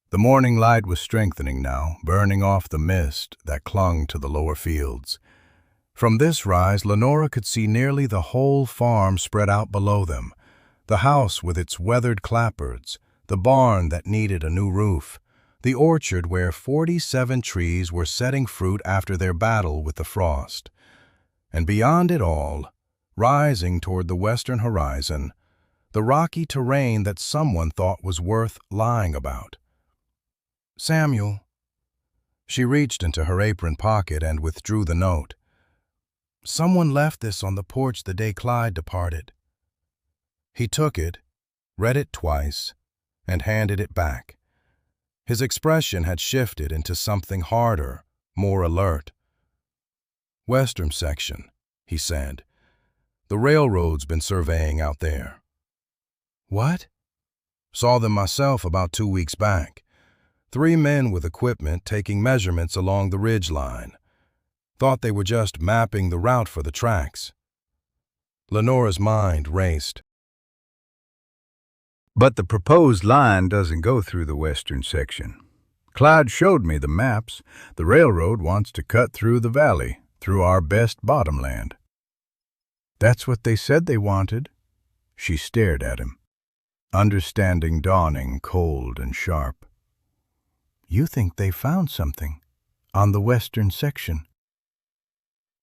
The morning light was strengthening now, burning off the mist that clung to the lower fields. From this rise, Lenora could see nearly the whole farm spread out below them. The house with its weathered clapboards, the barn that needed a new roof, the orchard where 47 trees were setting fruit after their battle with the frost. And beyond it all, rising toward the western horizon, the rocky terrain that someone thought was worth lying about. Samuel. She reached into her apron pocket and withdrew the note. Someone left this on the porch the day Clyde departed. He took it, read it twice, and handed it back. His expression had shifted into something harder, more alert. Western section, he said. The railroad's been surveying out there. What? Saw them myself about 2 weeks back. 3 men with equipment taking measurements along the ridge line. Thought they were just mapping the route for the tracks. Lenora's mind raced. But the proposed line doesn't go through the western section. Clyde showed me the maps. The railroad wants to cut through the valley, through our best bottomland. That's what they said they wanted. She stared at him, understanding dawning, cold and sharp. You think they found something on the western section?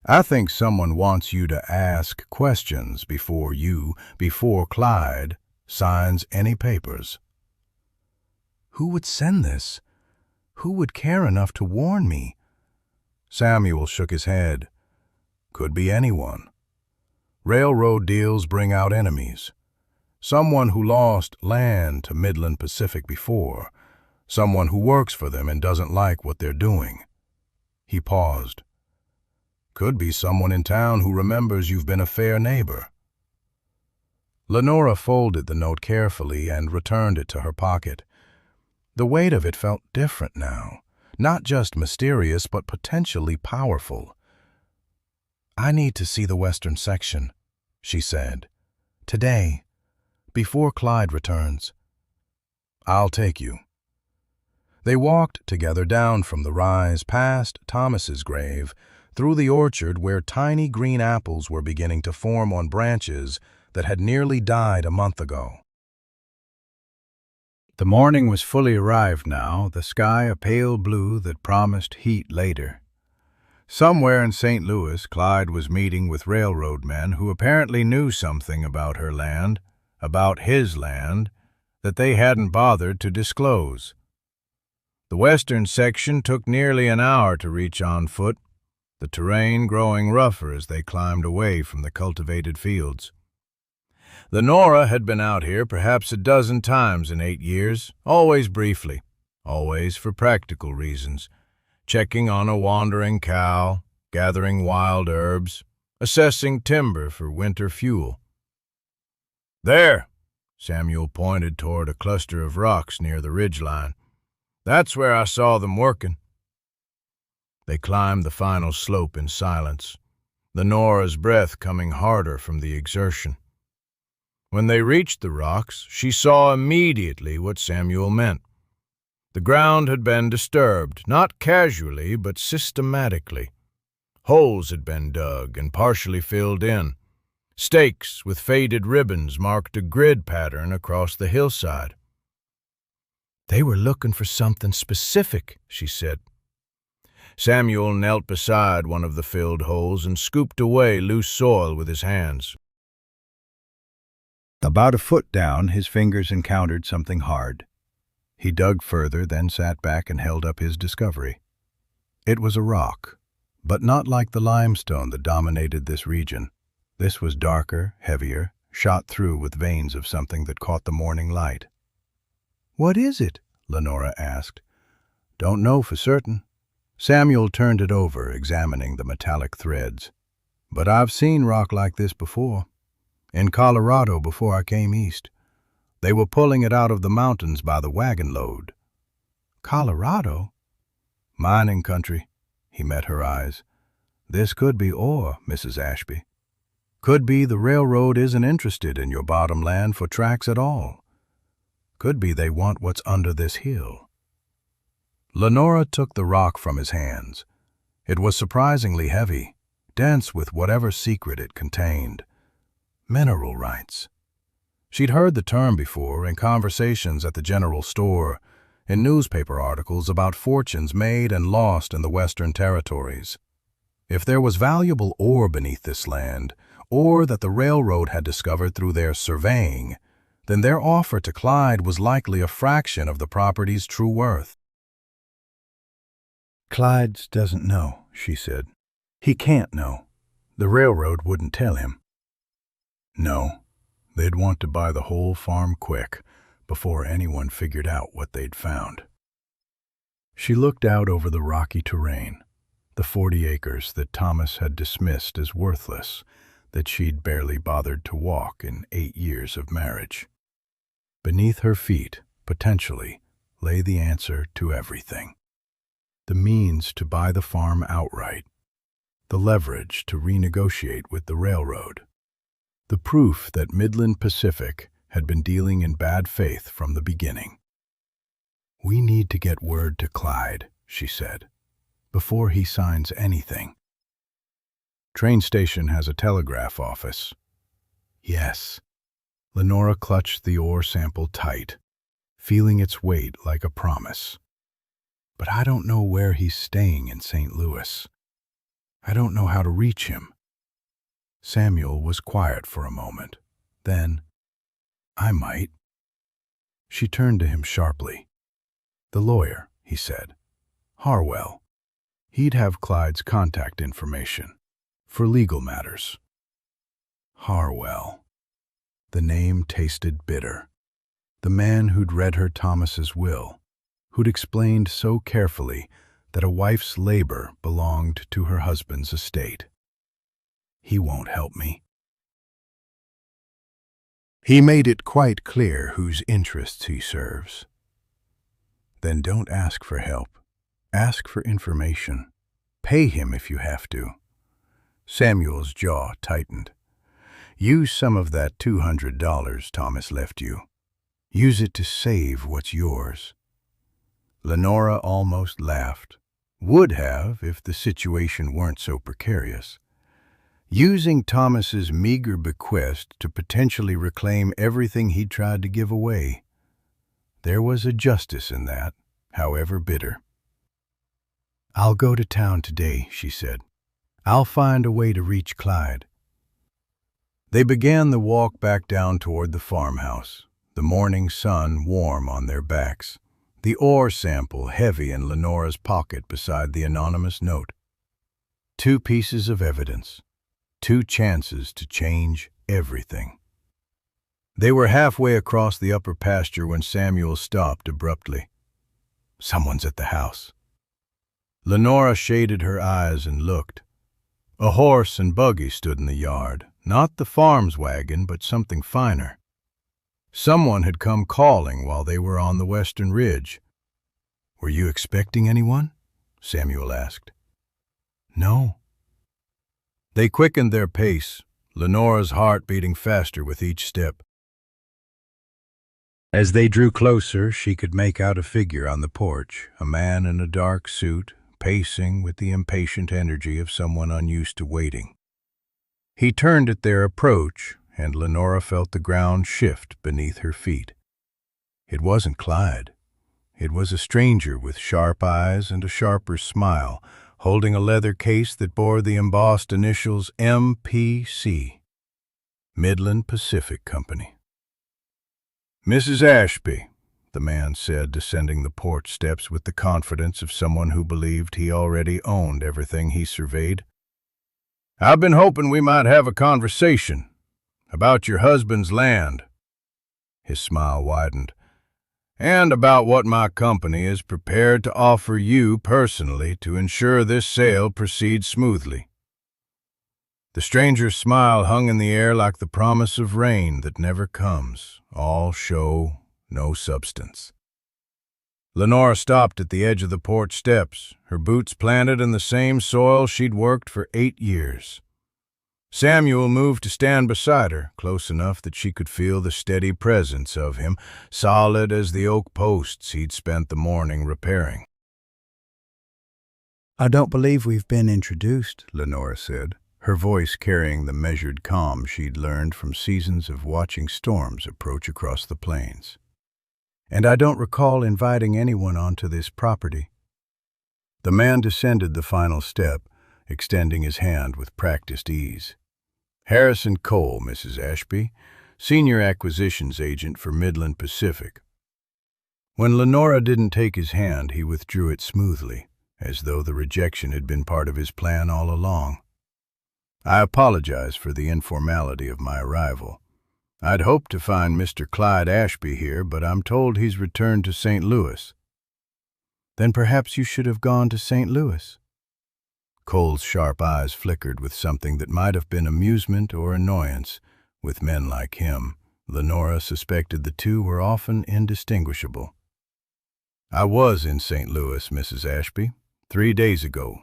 I think someone wants you to ask questions before Clyde, signs any papers. Who would send this? Who would care enough to warn me? Samuel shook his head. Could be anyone. Railroad deals bring out enemies. Someone who lost land to Midland Pacific before. Someone who works for them and doesn't like what they're doing. He paused. Could be someone in town who remembers you've been a fair neighbor. Lenora folded the note carefully and returned it to her pocket. The weight of it felt different now, not just mysterious but potentially powerful. I need to see the western section, she said. Today, before Clyde returns. I'll take you. They walked together down from the rise past Thomas's grave, through the orchard where tiny green apples were beginning to form on branches that had nearly died a month ago. The morning was fully arrived now, the sky a pale blue that promised heat later. Somewhere in St. Louis, Clyde was meeting with railroad men who apparently knew something about her land, about his land, that they hadn't bothered to disclose. The western section took nearly an hour to reach on foot, the terrain growing rougher as they climbed away from the cultivated fields. Lenora had been out here perhaps a dozen times in 8 years, always briefly, always for practical reasons, checking on a wandering cow, gathering wild herbs, assessing timber for winter fuel. "There," Samuel pointed toward a cluster of rocks near the ridgeline. "That's where I saw them working." They climbed the final slope in silence, Lenora's breath coming harder from the exertion. When they reached the rocks, she saw immediately what Samuel meant. The ground had been disturbed, not casually, but systematically. Holes had been dug and partially filled in. Stakes with faded ribbons marked a grid pattern across the hillside. "They were looking for something specific," she said. Samuel knelt beside one of the filled holes and scooped away loose soil with his hands. About a foot down, his fingers encountered something hard. He dug further, then sat back and held up his discovery. It was a rock, but not like the limestone that dominated this region. This was darker, heavier, shot through with veins of something that caught the morning light. "What is it?" Lenora asked. "Don't know for certain." Samuel turned it over, examining the metallic threads. "But I've seen rock like this before. In Colorado before I came east. They were pulling it out of the mountains by the wagon load." "Colorado?" "Mining country." He met her eyes. "This could be ore, Mrs. Ashby. Could be the railroad isn't interested in your bottom land for tracks at all. Could be they want what's under this hill." Lenora took the rock from his hands. It was surprisingly heavy, dense with whatever secret it contained. Mineral rights. She'd heard the term before in conversations at the general store, in newspaper articles about fortunes made and lost in the Western Territories. If there was valuable ore beneath this land, ore that the railroad had discovered through their surveying, then their offer to Clyde was likely a fraction of the property's true worth. "Clyde doesn't know," she said. "He can't know. The railroad wouldn't tell him." "No. They'd want to buy the whole farm quick, before anyone figured out what they'd found." She looked out over the rocky terrain, the 40 acres that Thomas had dismissed as worthless, that she'd barely bothered to walk in 8 years of marriage. Beneath her feet, potentially, lay the answer to everything. The means to buy the farm outright, the leverage to renegotiate with the railroad, the proof that Midland Pacific had been dealing in bad faith from the beginning. "We need to get word to Clyde," she said, "before he signs anything." "Train station has a telegraph office." "Yes." Lenora clutched the ore sample tight, feeling its weight like a promise. "But I don't know where he's staying in St. Louis. I don't know how to reach him." Samuel was quiet for a moment. Then, "I might." She turned to him sharply. "The lawyer," he said. "Harwell. He'd have Clyde's contact information for legal matters." Harwell. The name tasted bitter. The man who'd read her Thomas's will, who'd explained so carefully that a wife's labor belonged to her husband's estate. "He won't help me." "He made it quite clear whose interests he serves." "Then don't ask for help. Ask for information. Pay him if you have to." Samuel's jaw tightened. "Use some of that $200 Thomas left you. Use it to save what's yours." Lenora almost laughed. Would have if the situation weren't so precarious. Using Thomas's meager bequest to potentially reclaim everything he'd tried to give away. There was a justice in that, however bitter. "I'll go to town today," she said. "I'll find a way to reach Clyde." They began the walk back down toward the farmhouse, the morning sun warm on their backs, the ore sample heavy in Lenora's pocket beside the anonymous note. 2 pieces of evidence. 2 chances to change everything. They were halfway across the upper pasture when Samuel stopped abruptly. "Someone's at the house." Lenora shaded her eyes and looked. A horse and buggy stood in the yard, not the farm's wagon, but something finer. Someone had come calling while they were on the western ridge. "Were you expecting anyone?" Samuel asked. "No." They quickened their pace, Lenora's heart beating faster with each step. As they drew closer, she could make out a figure on the porch, a man in a dark suit, pacing with the impatient energy of someone unused to waiting. He turned at their approach, and Lenora felt the ground shift beneath her feet. It wasn't Clyde. It was a stranger with sharp eyes and a sharper smile, holding a leather case that bore the embossed initials MPC, Midland Pacific Company. "Mrs. Ashby," the man said, descending the porch steps with the confidence of someone who believed he already owned everything he surveyed. "I've been hoping we might have a conversation about your husband's land." His smile widened. "And about what my company is prepared to offer you personally to ensure this sale proceeds smoothly." The stranger's smile hung in the air like the promise of rain that never comes, all show, no substance. Lenora stopped at the edge of the porch steps, her boots planted in the same soil she'd worked for 8 years. Samuel moved to stand beside her, close enough that she could feel the steady presence of him, solid as the oak posts he'd spent the morning repairing. "I don't believe we've been introduced," Lenora said, her voice carrying the measured calm she'd learned from seasons of watching storms approach across the plains. "And I don't recall inviting anyone onto this property." The man descended the final step, extending his hand with practiced ease. "Harrison Cole, Mrs. Ashby, Senior Acquisitions Agent for Midland Pacific." When Lenora didn't take his hand, he withdrew it smoothly, as though the rejection had been part of his plan all along. "I apologize for the informality of my arrival. I'd hoped to find Mr. Clyde Ashby here, but I'm told he's returned to St. Louis." "Then perhaps you should have gone to St. Louis." Cole's sharp eyes flickered with something that might have been amusement or annoyance. With men like him, Lenora suspected the two were often indistinguishable. "I was in St. Louis, Mrs. Ashby, 3 days ago.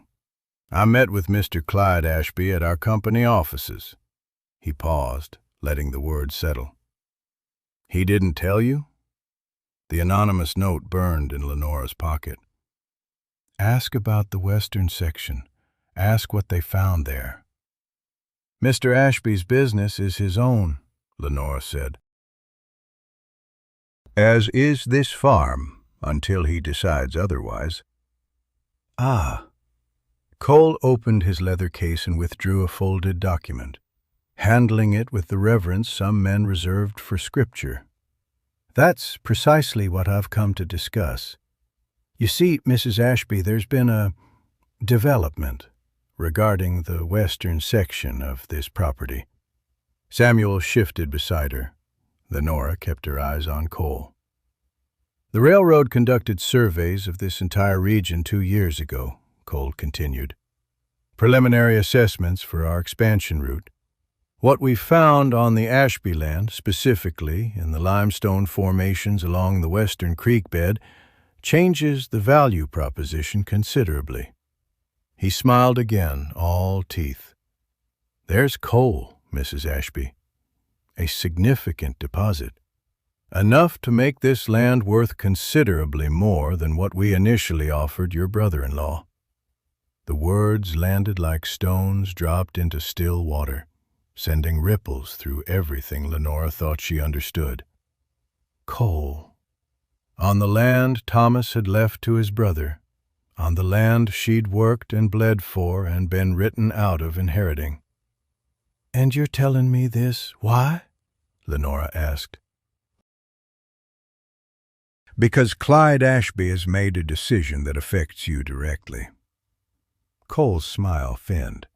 I met with Mr. Clyde Ashby at our company offices." He paused, letting the words settle. "He didn't tell you?" The anonymous note burned in Lenora's pocket. "Ask about the western section. Ask what they found there." "Mr. Ashby's business is his own," Lenora said. "As is this farm, until he decides otherwise." "Ah." Cole opened his leather case and withdrew a folded document, handling it with the reverence some men reserved for scripture. "That's precisely what I've come to discuss. You see, Mrs. Ashby, there's been a development regarding the western section of this property." Samuel shifted beside her. Lenora kept her eyes on Cole. "The railroad conducted surveys of this entire region 2 years ago," Cole continued. "Preliminary assessments for our expansion route. What we found on the Ashby land, specifically in the limestone formations along the western creek bed, changes the value proposition considerably." He smiled again, all teeth. "There's coal, Mrs. Ashby. A significant deposit. Enough to make this land worth considerably more than what we initially offered your brother-in-law." The words landed like stones dropped into still water, sending ripples through everything Lenora thought she understood. Coal. On the land Thomas had left to his brother. On the land she'd worked and bled for and been written out of inheriting. "And you're telling me this, why?" Lenora asked. "Because Clyde Ashby has made a decision that affects you directly." Cole's smile thinned.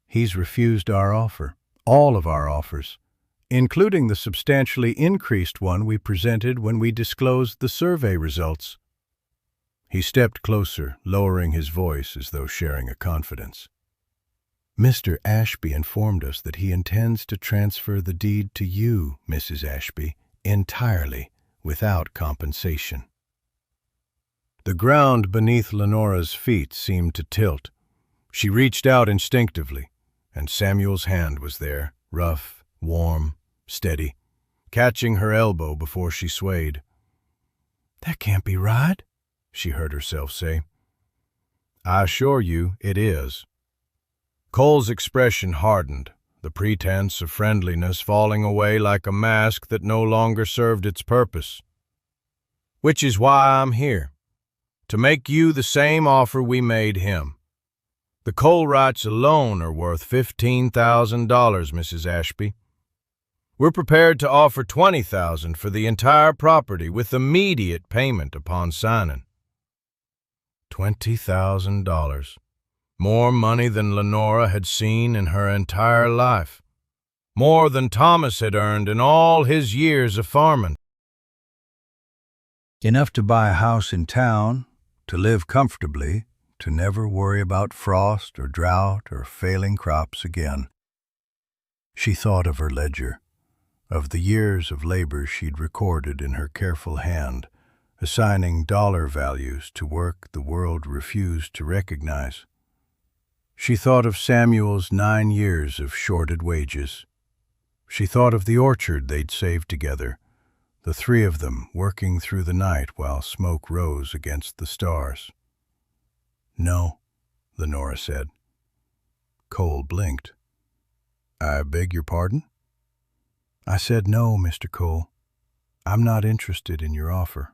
"He's refused our offer, all of our offers, including the substantially increased one we presented when we disclosed the survey results." He stepped closer, lowering his voice as though sharing a confidence. Mr. Ashby informed us that he intends to transfer the deed to you, Mrs. Ashby, entirely, without compensation. The ground beneath Lenora's feet seemed to tilt. She reached out instinctively, and Samuel's hand was there, rough, warm, steady, catching her elbow before she swayed. "That can't be right," she heard herself say. "I assure you it is." Cole's expression hardened, the pretense of friendliness falling away like a mask that no longer served its purpose. "Which is why I'm here, to make you the same offer we made him. The Cole rights alone are worth $15,000, Mrs. Ashby. We're prepared to offer $20,000 for the entire property with immediate payment upon signing." $20,000. More money than Lenora had seen in her entire life. More than Thomas had earned in all his years of farming. Enough to buy a house in town, to live comfortably, to never worry about frost or drought or failing crops again. She thought of her ledger, of the years of labor she'd recorded in her careful hand, assigning dollar values to work the world refused to recognize. She thought of Samuel's 9 years of shorted wages. She thought of the orchard they'd saved together, the 3 of them working through the night while smoke rose against the stars. "No," Lenora said. Cole blinked. "I beg your pardon?" "I said no, Mr. Cole. I'm not interested in your offer."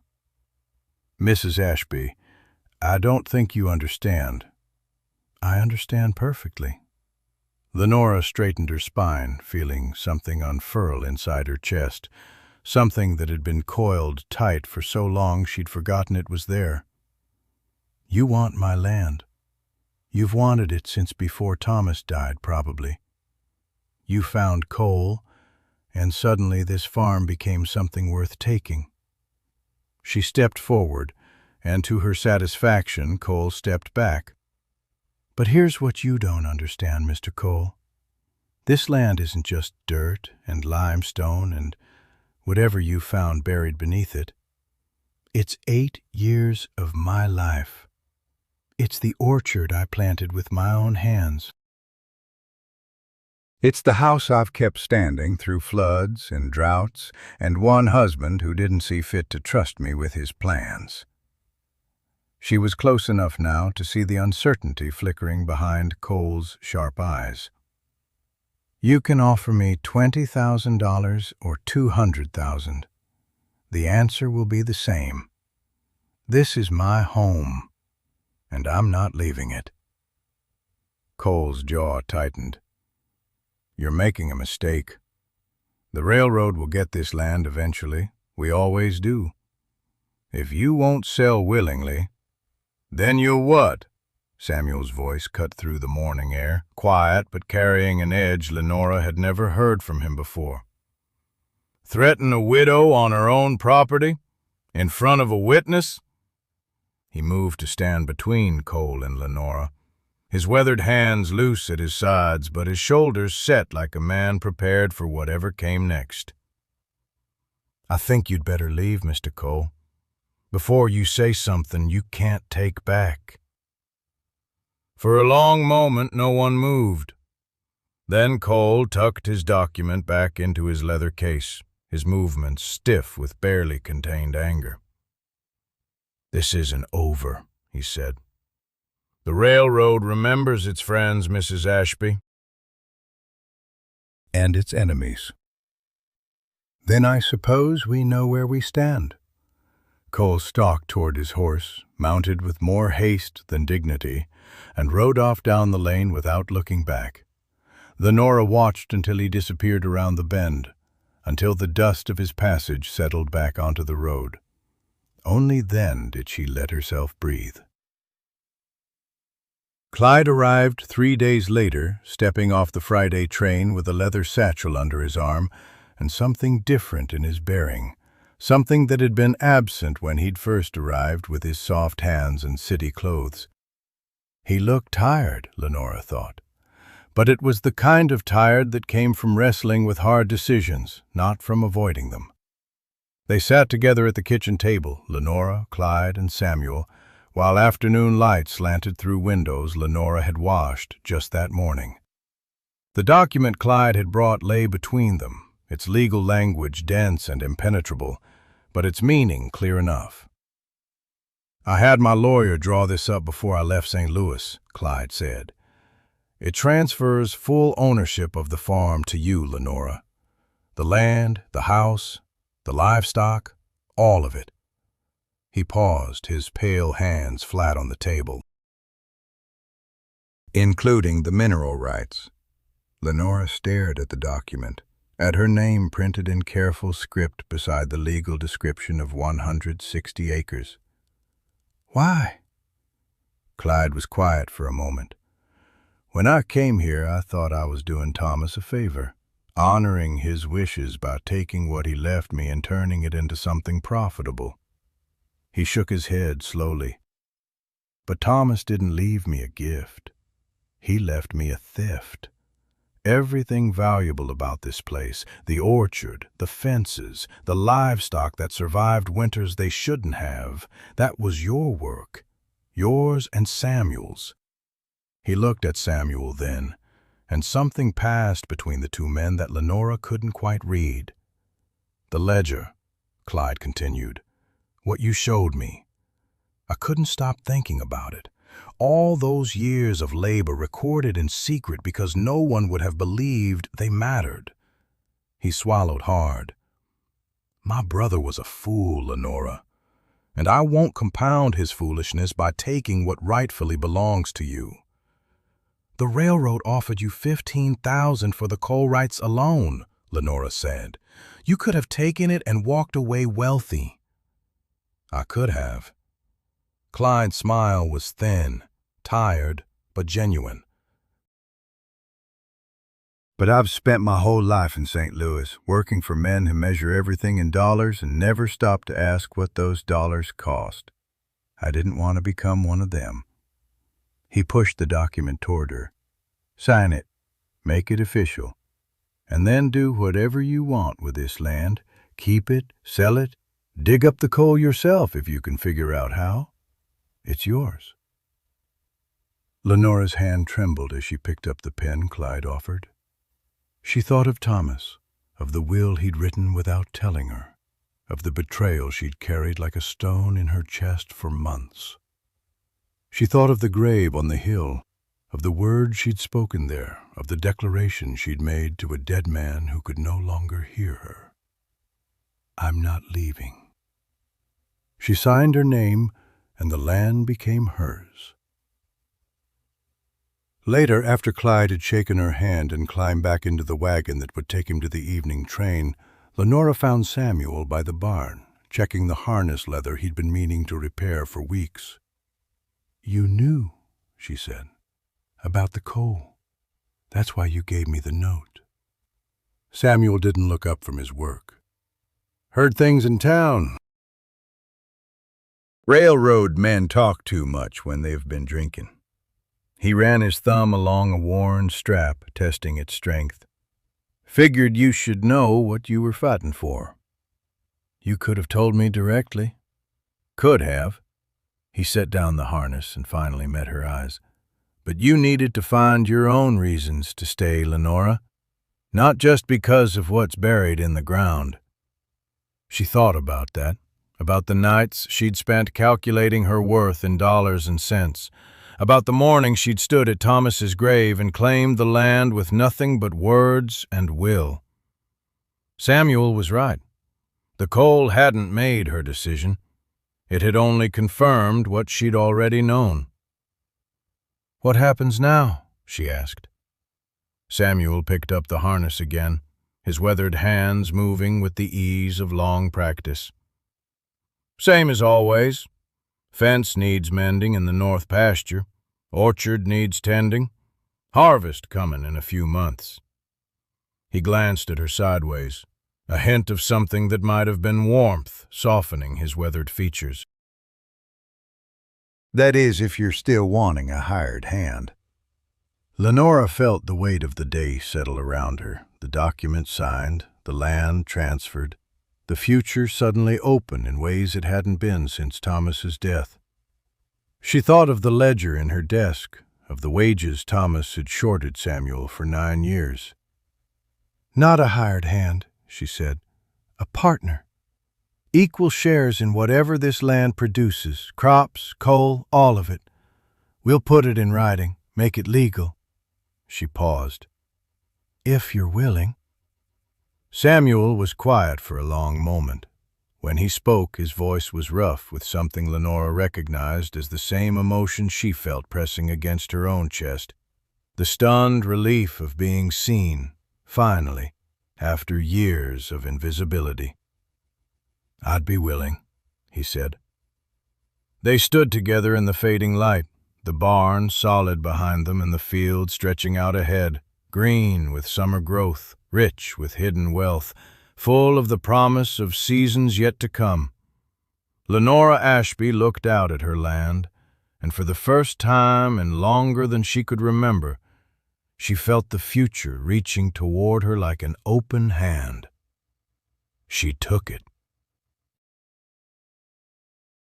"Mrs. Ashby, I don't think you understand." "I understand perfectly." Lenora straightened her spine, feeling something unfurl inside her chest, something that had been coiled tight for so long she'd forgotten it was there. "You want my land. You've wanted it since before Thomas died, probably. You found Cole, and suddenly this farm became something worth taking." She stepped forward, and to her satisfaction, Cole stepped back. "But here's what you don't understand, Mr. Cole. This land isn't just dirt and limestone and whatever you found buried beneath it. It's 8 years of my life. It's the orchard I planted with my own hands. It's the house I've kept standing through floods and droughts, and one husband who didn't see fit to trust me with his plans." She was close enough now to see the uncertainty flickering behind Cole's sharp eyes. "You can offer me $20,000 or $200,000. The answer will be the same. This is my home, and I'm not leaving it." Cole's jaw tightened. "You're making a mistake. The railroad will get this land eventually. We always do. If you won't sell willingly—" "Then you'll what?" Samuel's voice cut through the morning air, quiet but carrying an edge Lenora had never heard from him before. "Threaten a widow on her own property? In front of a witness?" He moved to stand between Cole and Lenora, his weathered hands loose at his sides, but his shoulders set like a man prepared for whatever came next. "I think you'd better leave, Mr. Cole, before you say something you can't take back." For a long moment no one moved. Then Cole tucked his document back into his leather case, his movements stiff with barely contained anger. "This isn't over," he said. "The railroad remembers its friends, Mrs. Ashby." "And its enemies." "Then I suppose we know where we stand." Cole stalked toward his horse, mounted with more haste than dignity, and rode off down the lane without looking back. Lenora watched until he disappeared around the bend, until the dust of his passage settled back onto the road. Only then did she let herself breathe. Clyde arrived 3 days later, stepping off the Friday train with a leather satchel under his arm and something different in his bearing, something that had been absent when he'd first arrived with his soft hands and city clothes. He looked tired, Lenora thought, but it was the kind of tired that came from wrestling with hard decisions, not from avoiding them. They sat together at the kitchen table, Lenora, Clyde, and Samuel, while afternoon light slanted through windows Lenora had washed just that morning. The document Clyde had brought lay between them, its legal language dense and impenetrable, but its meaning clear enough. "I had my lawyer draw this up before I left St. Louis," Clyde said. "It transfers full ownership of the farm to you, Lenora. The land, the house, the livestock, all of it." He paused, his pale hands flat on the table. "Including the mineral rights." Lenora stared at the document, at her name printed in careful script beside the legal description of 160 acres. "Why?" Clyde was quiet for a moment. "When I came here, I thought I was doing Thomas a favor, honoring his wishes by taking what he left me and turning it into something profitable." He shook his head slowly. "But Thomas didn't leave me a gift. He left me a theft. Everything valuable about this place, the orchard, the fences, the livestock that survived winters they shouldn't have, that was your work, yours and Samuel's." He looked at Samuel then, and something passed between the two men that Lenora couldn't quite read. "The ledger," Clyde continued, "what you showed me. I couldn't stop thinking about it. All those years of labor recorded in secret because no one would have believed they mattered." He swallowed hard. "My brother was a fool, Lenora, and I won't compound his foolishness by taking what rightfully belongs to you. The railroad offered you $15,000 for the coal rights alone," Lenora said. "You could have taken it and walked away wealthy." "I could have." Clyde's smile was thin, tired, but genuine. "But I've spent my whole life in St. Louis, working for men who measure everything in dollars and never stop to ask what those dollars cost. I didn't want to become one of them." He pushed the document toward her. "Sign it, make it official, and then do whatever you want with this land. Keep it, sell it, dig up the coal yourself if you can figure out how. It's yours." Lenora's hand trembled as she picked up the pen Clyde offered. She thought of Thomas, of the will he'd written without telling her, of the betrayal she'd carried like a stone in her chest for months. She thought of the grave on the hill, of the words she'd spoken there, of the declaration she'd made to a dead man who could no longer hear her. "I'm not leaving." She signed her name, and the land became hers. Later, after Clyde had shaken her hand and climbed back into the wagon that would take him to the evening train, Lenora found Samuel by the barn, checking the harness leather he'd been meaning to repair for weeks. "You knew," she said, "about the coal. That's why you gave me the note." Samuel didn't look up from his work. "Heard things in town. Railroad men talk too much when they've been drinking." He ran his thumb along a worn strap, testing its strength. "Figured you should know what you were fighting for." "You could have told me directly." "Could have." He set down the harness and finally met her eyes. "But you needed to find your own reasons to stay, Lenora, not just because of what's buried in the ground." She thought about that, about the nights she'd spent calculating her worth in dollars and cents, about the morning she'd stood at Thomas's grave and claimed the land with nothing but words and will. Samuel was right. The coal hadn't made her decision. It had only confirmed what she'd already known. "What happens now?" she asked. Samuel picked up the harness again, his weathered hands moving with the ease of long practice. "Same as always. Fence needs mending in the north pasture. Orchard needs tending. Harvest coming in a few months." He glanced at her sideways, a hint of something that might have been warmth softening his weathered features. "That is, if you're still wanting a hired hand." Lenora felt the weight of the day settle around her, the documents signed, the land transferred, the future suddenly open in ways it hadn't been since Thomas's death. She thought of the ledger in her desk, of the wages Thomas had shorted Samuel for 9 years. "Not a hired hand," she said, "a partner. Equal shares in whatever this land produces, crops, coal, all of it. We'll put it in writing, make it legal." She paused. "If you're willing." Samuel was quiet for a long moment. When he spoke, his voice was rough with something Lenora recognized as the same emotion she felt pressing against her own chest. The stunned relief of being seen, finally, after years of invisibility. "I'd be willing," he said. They stood together in the fading light, the barn solid behind them and the field stretching out ahead, green with summer growth, rich with hidden wealth, full of the promise of seasons yet to come. Lenora Ashby looked out at her land, and for the first time and longer than she could remember, she felt the future reaching toward her like an open hand. She took it.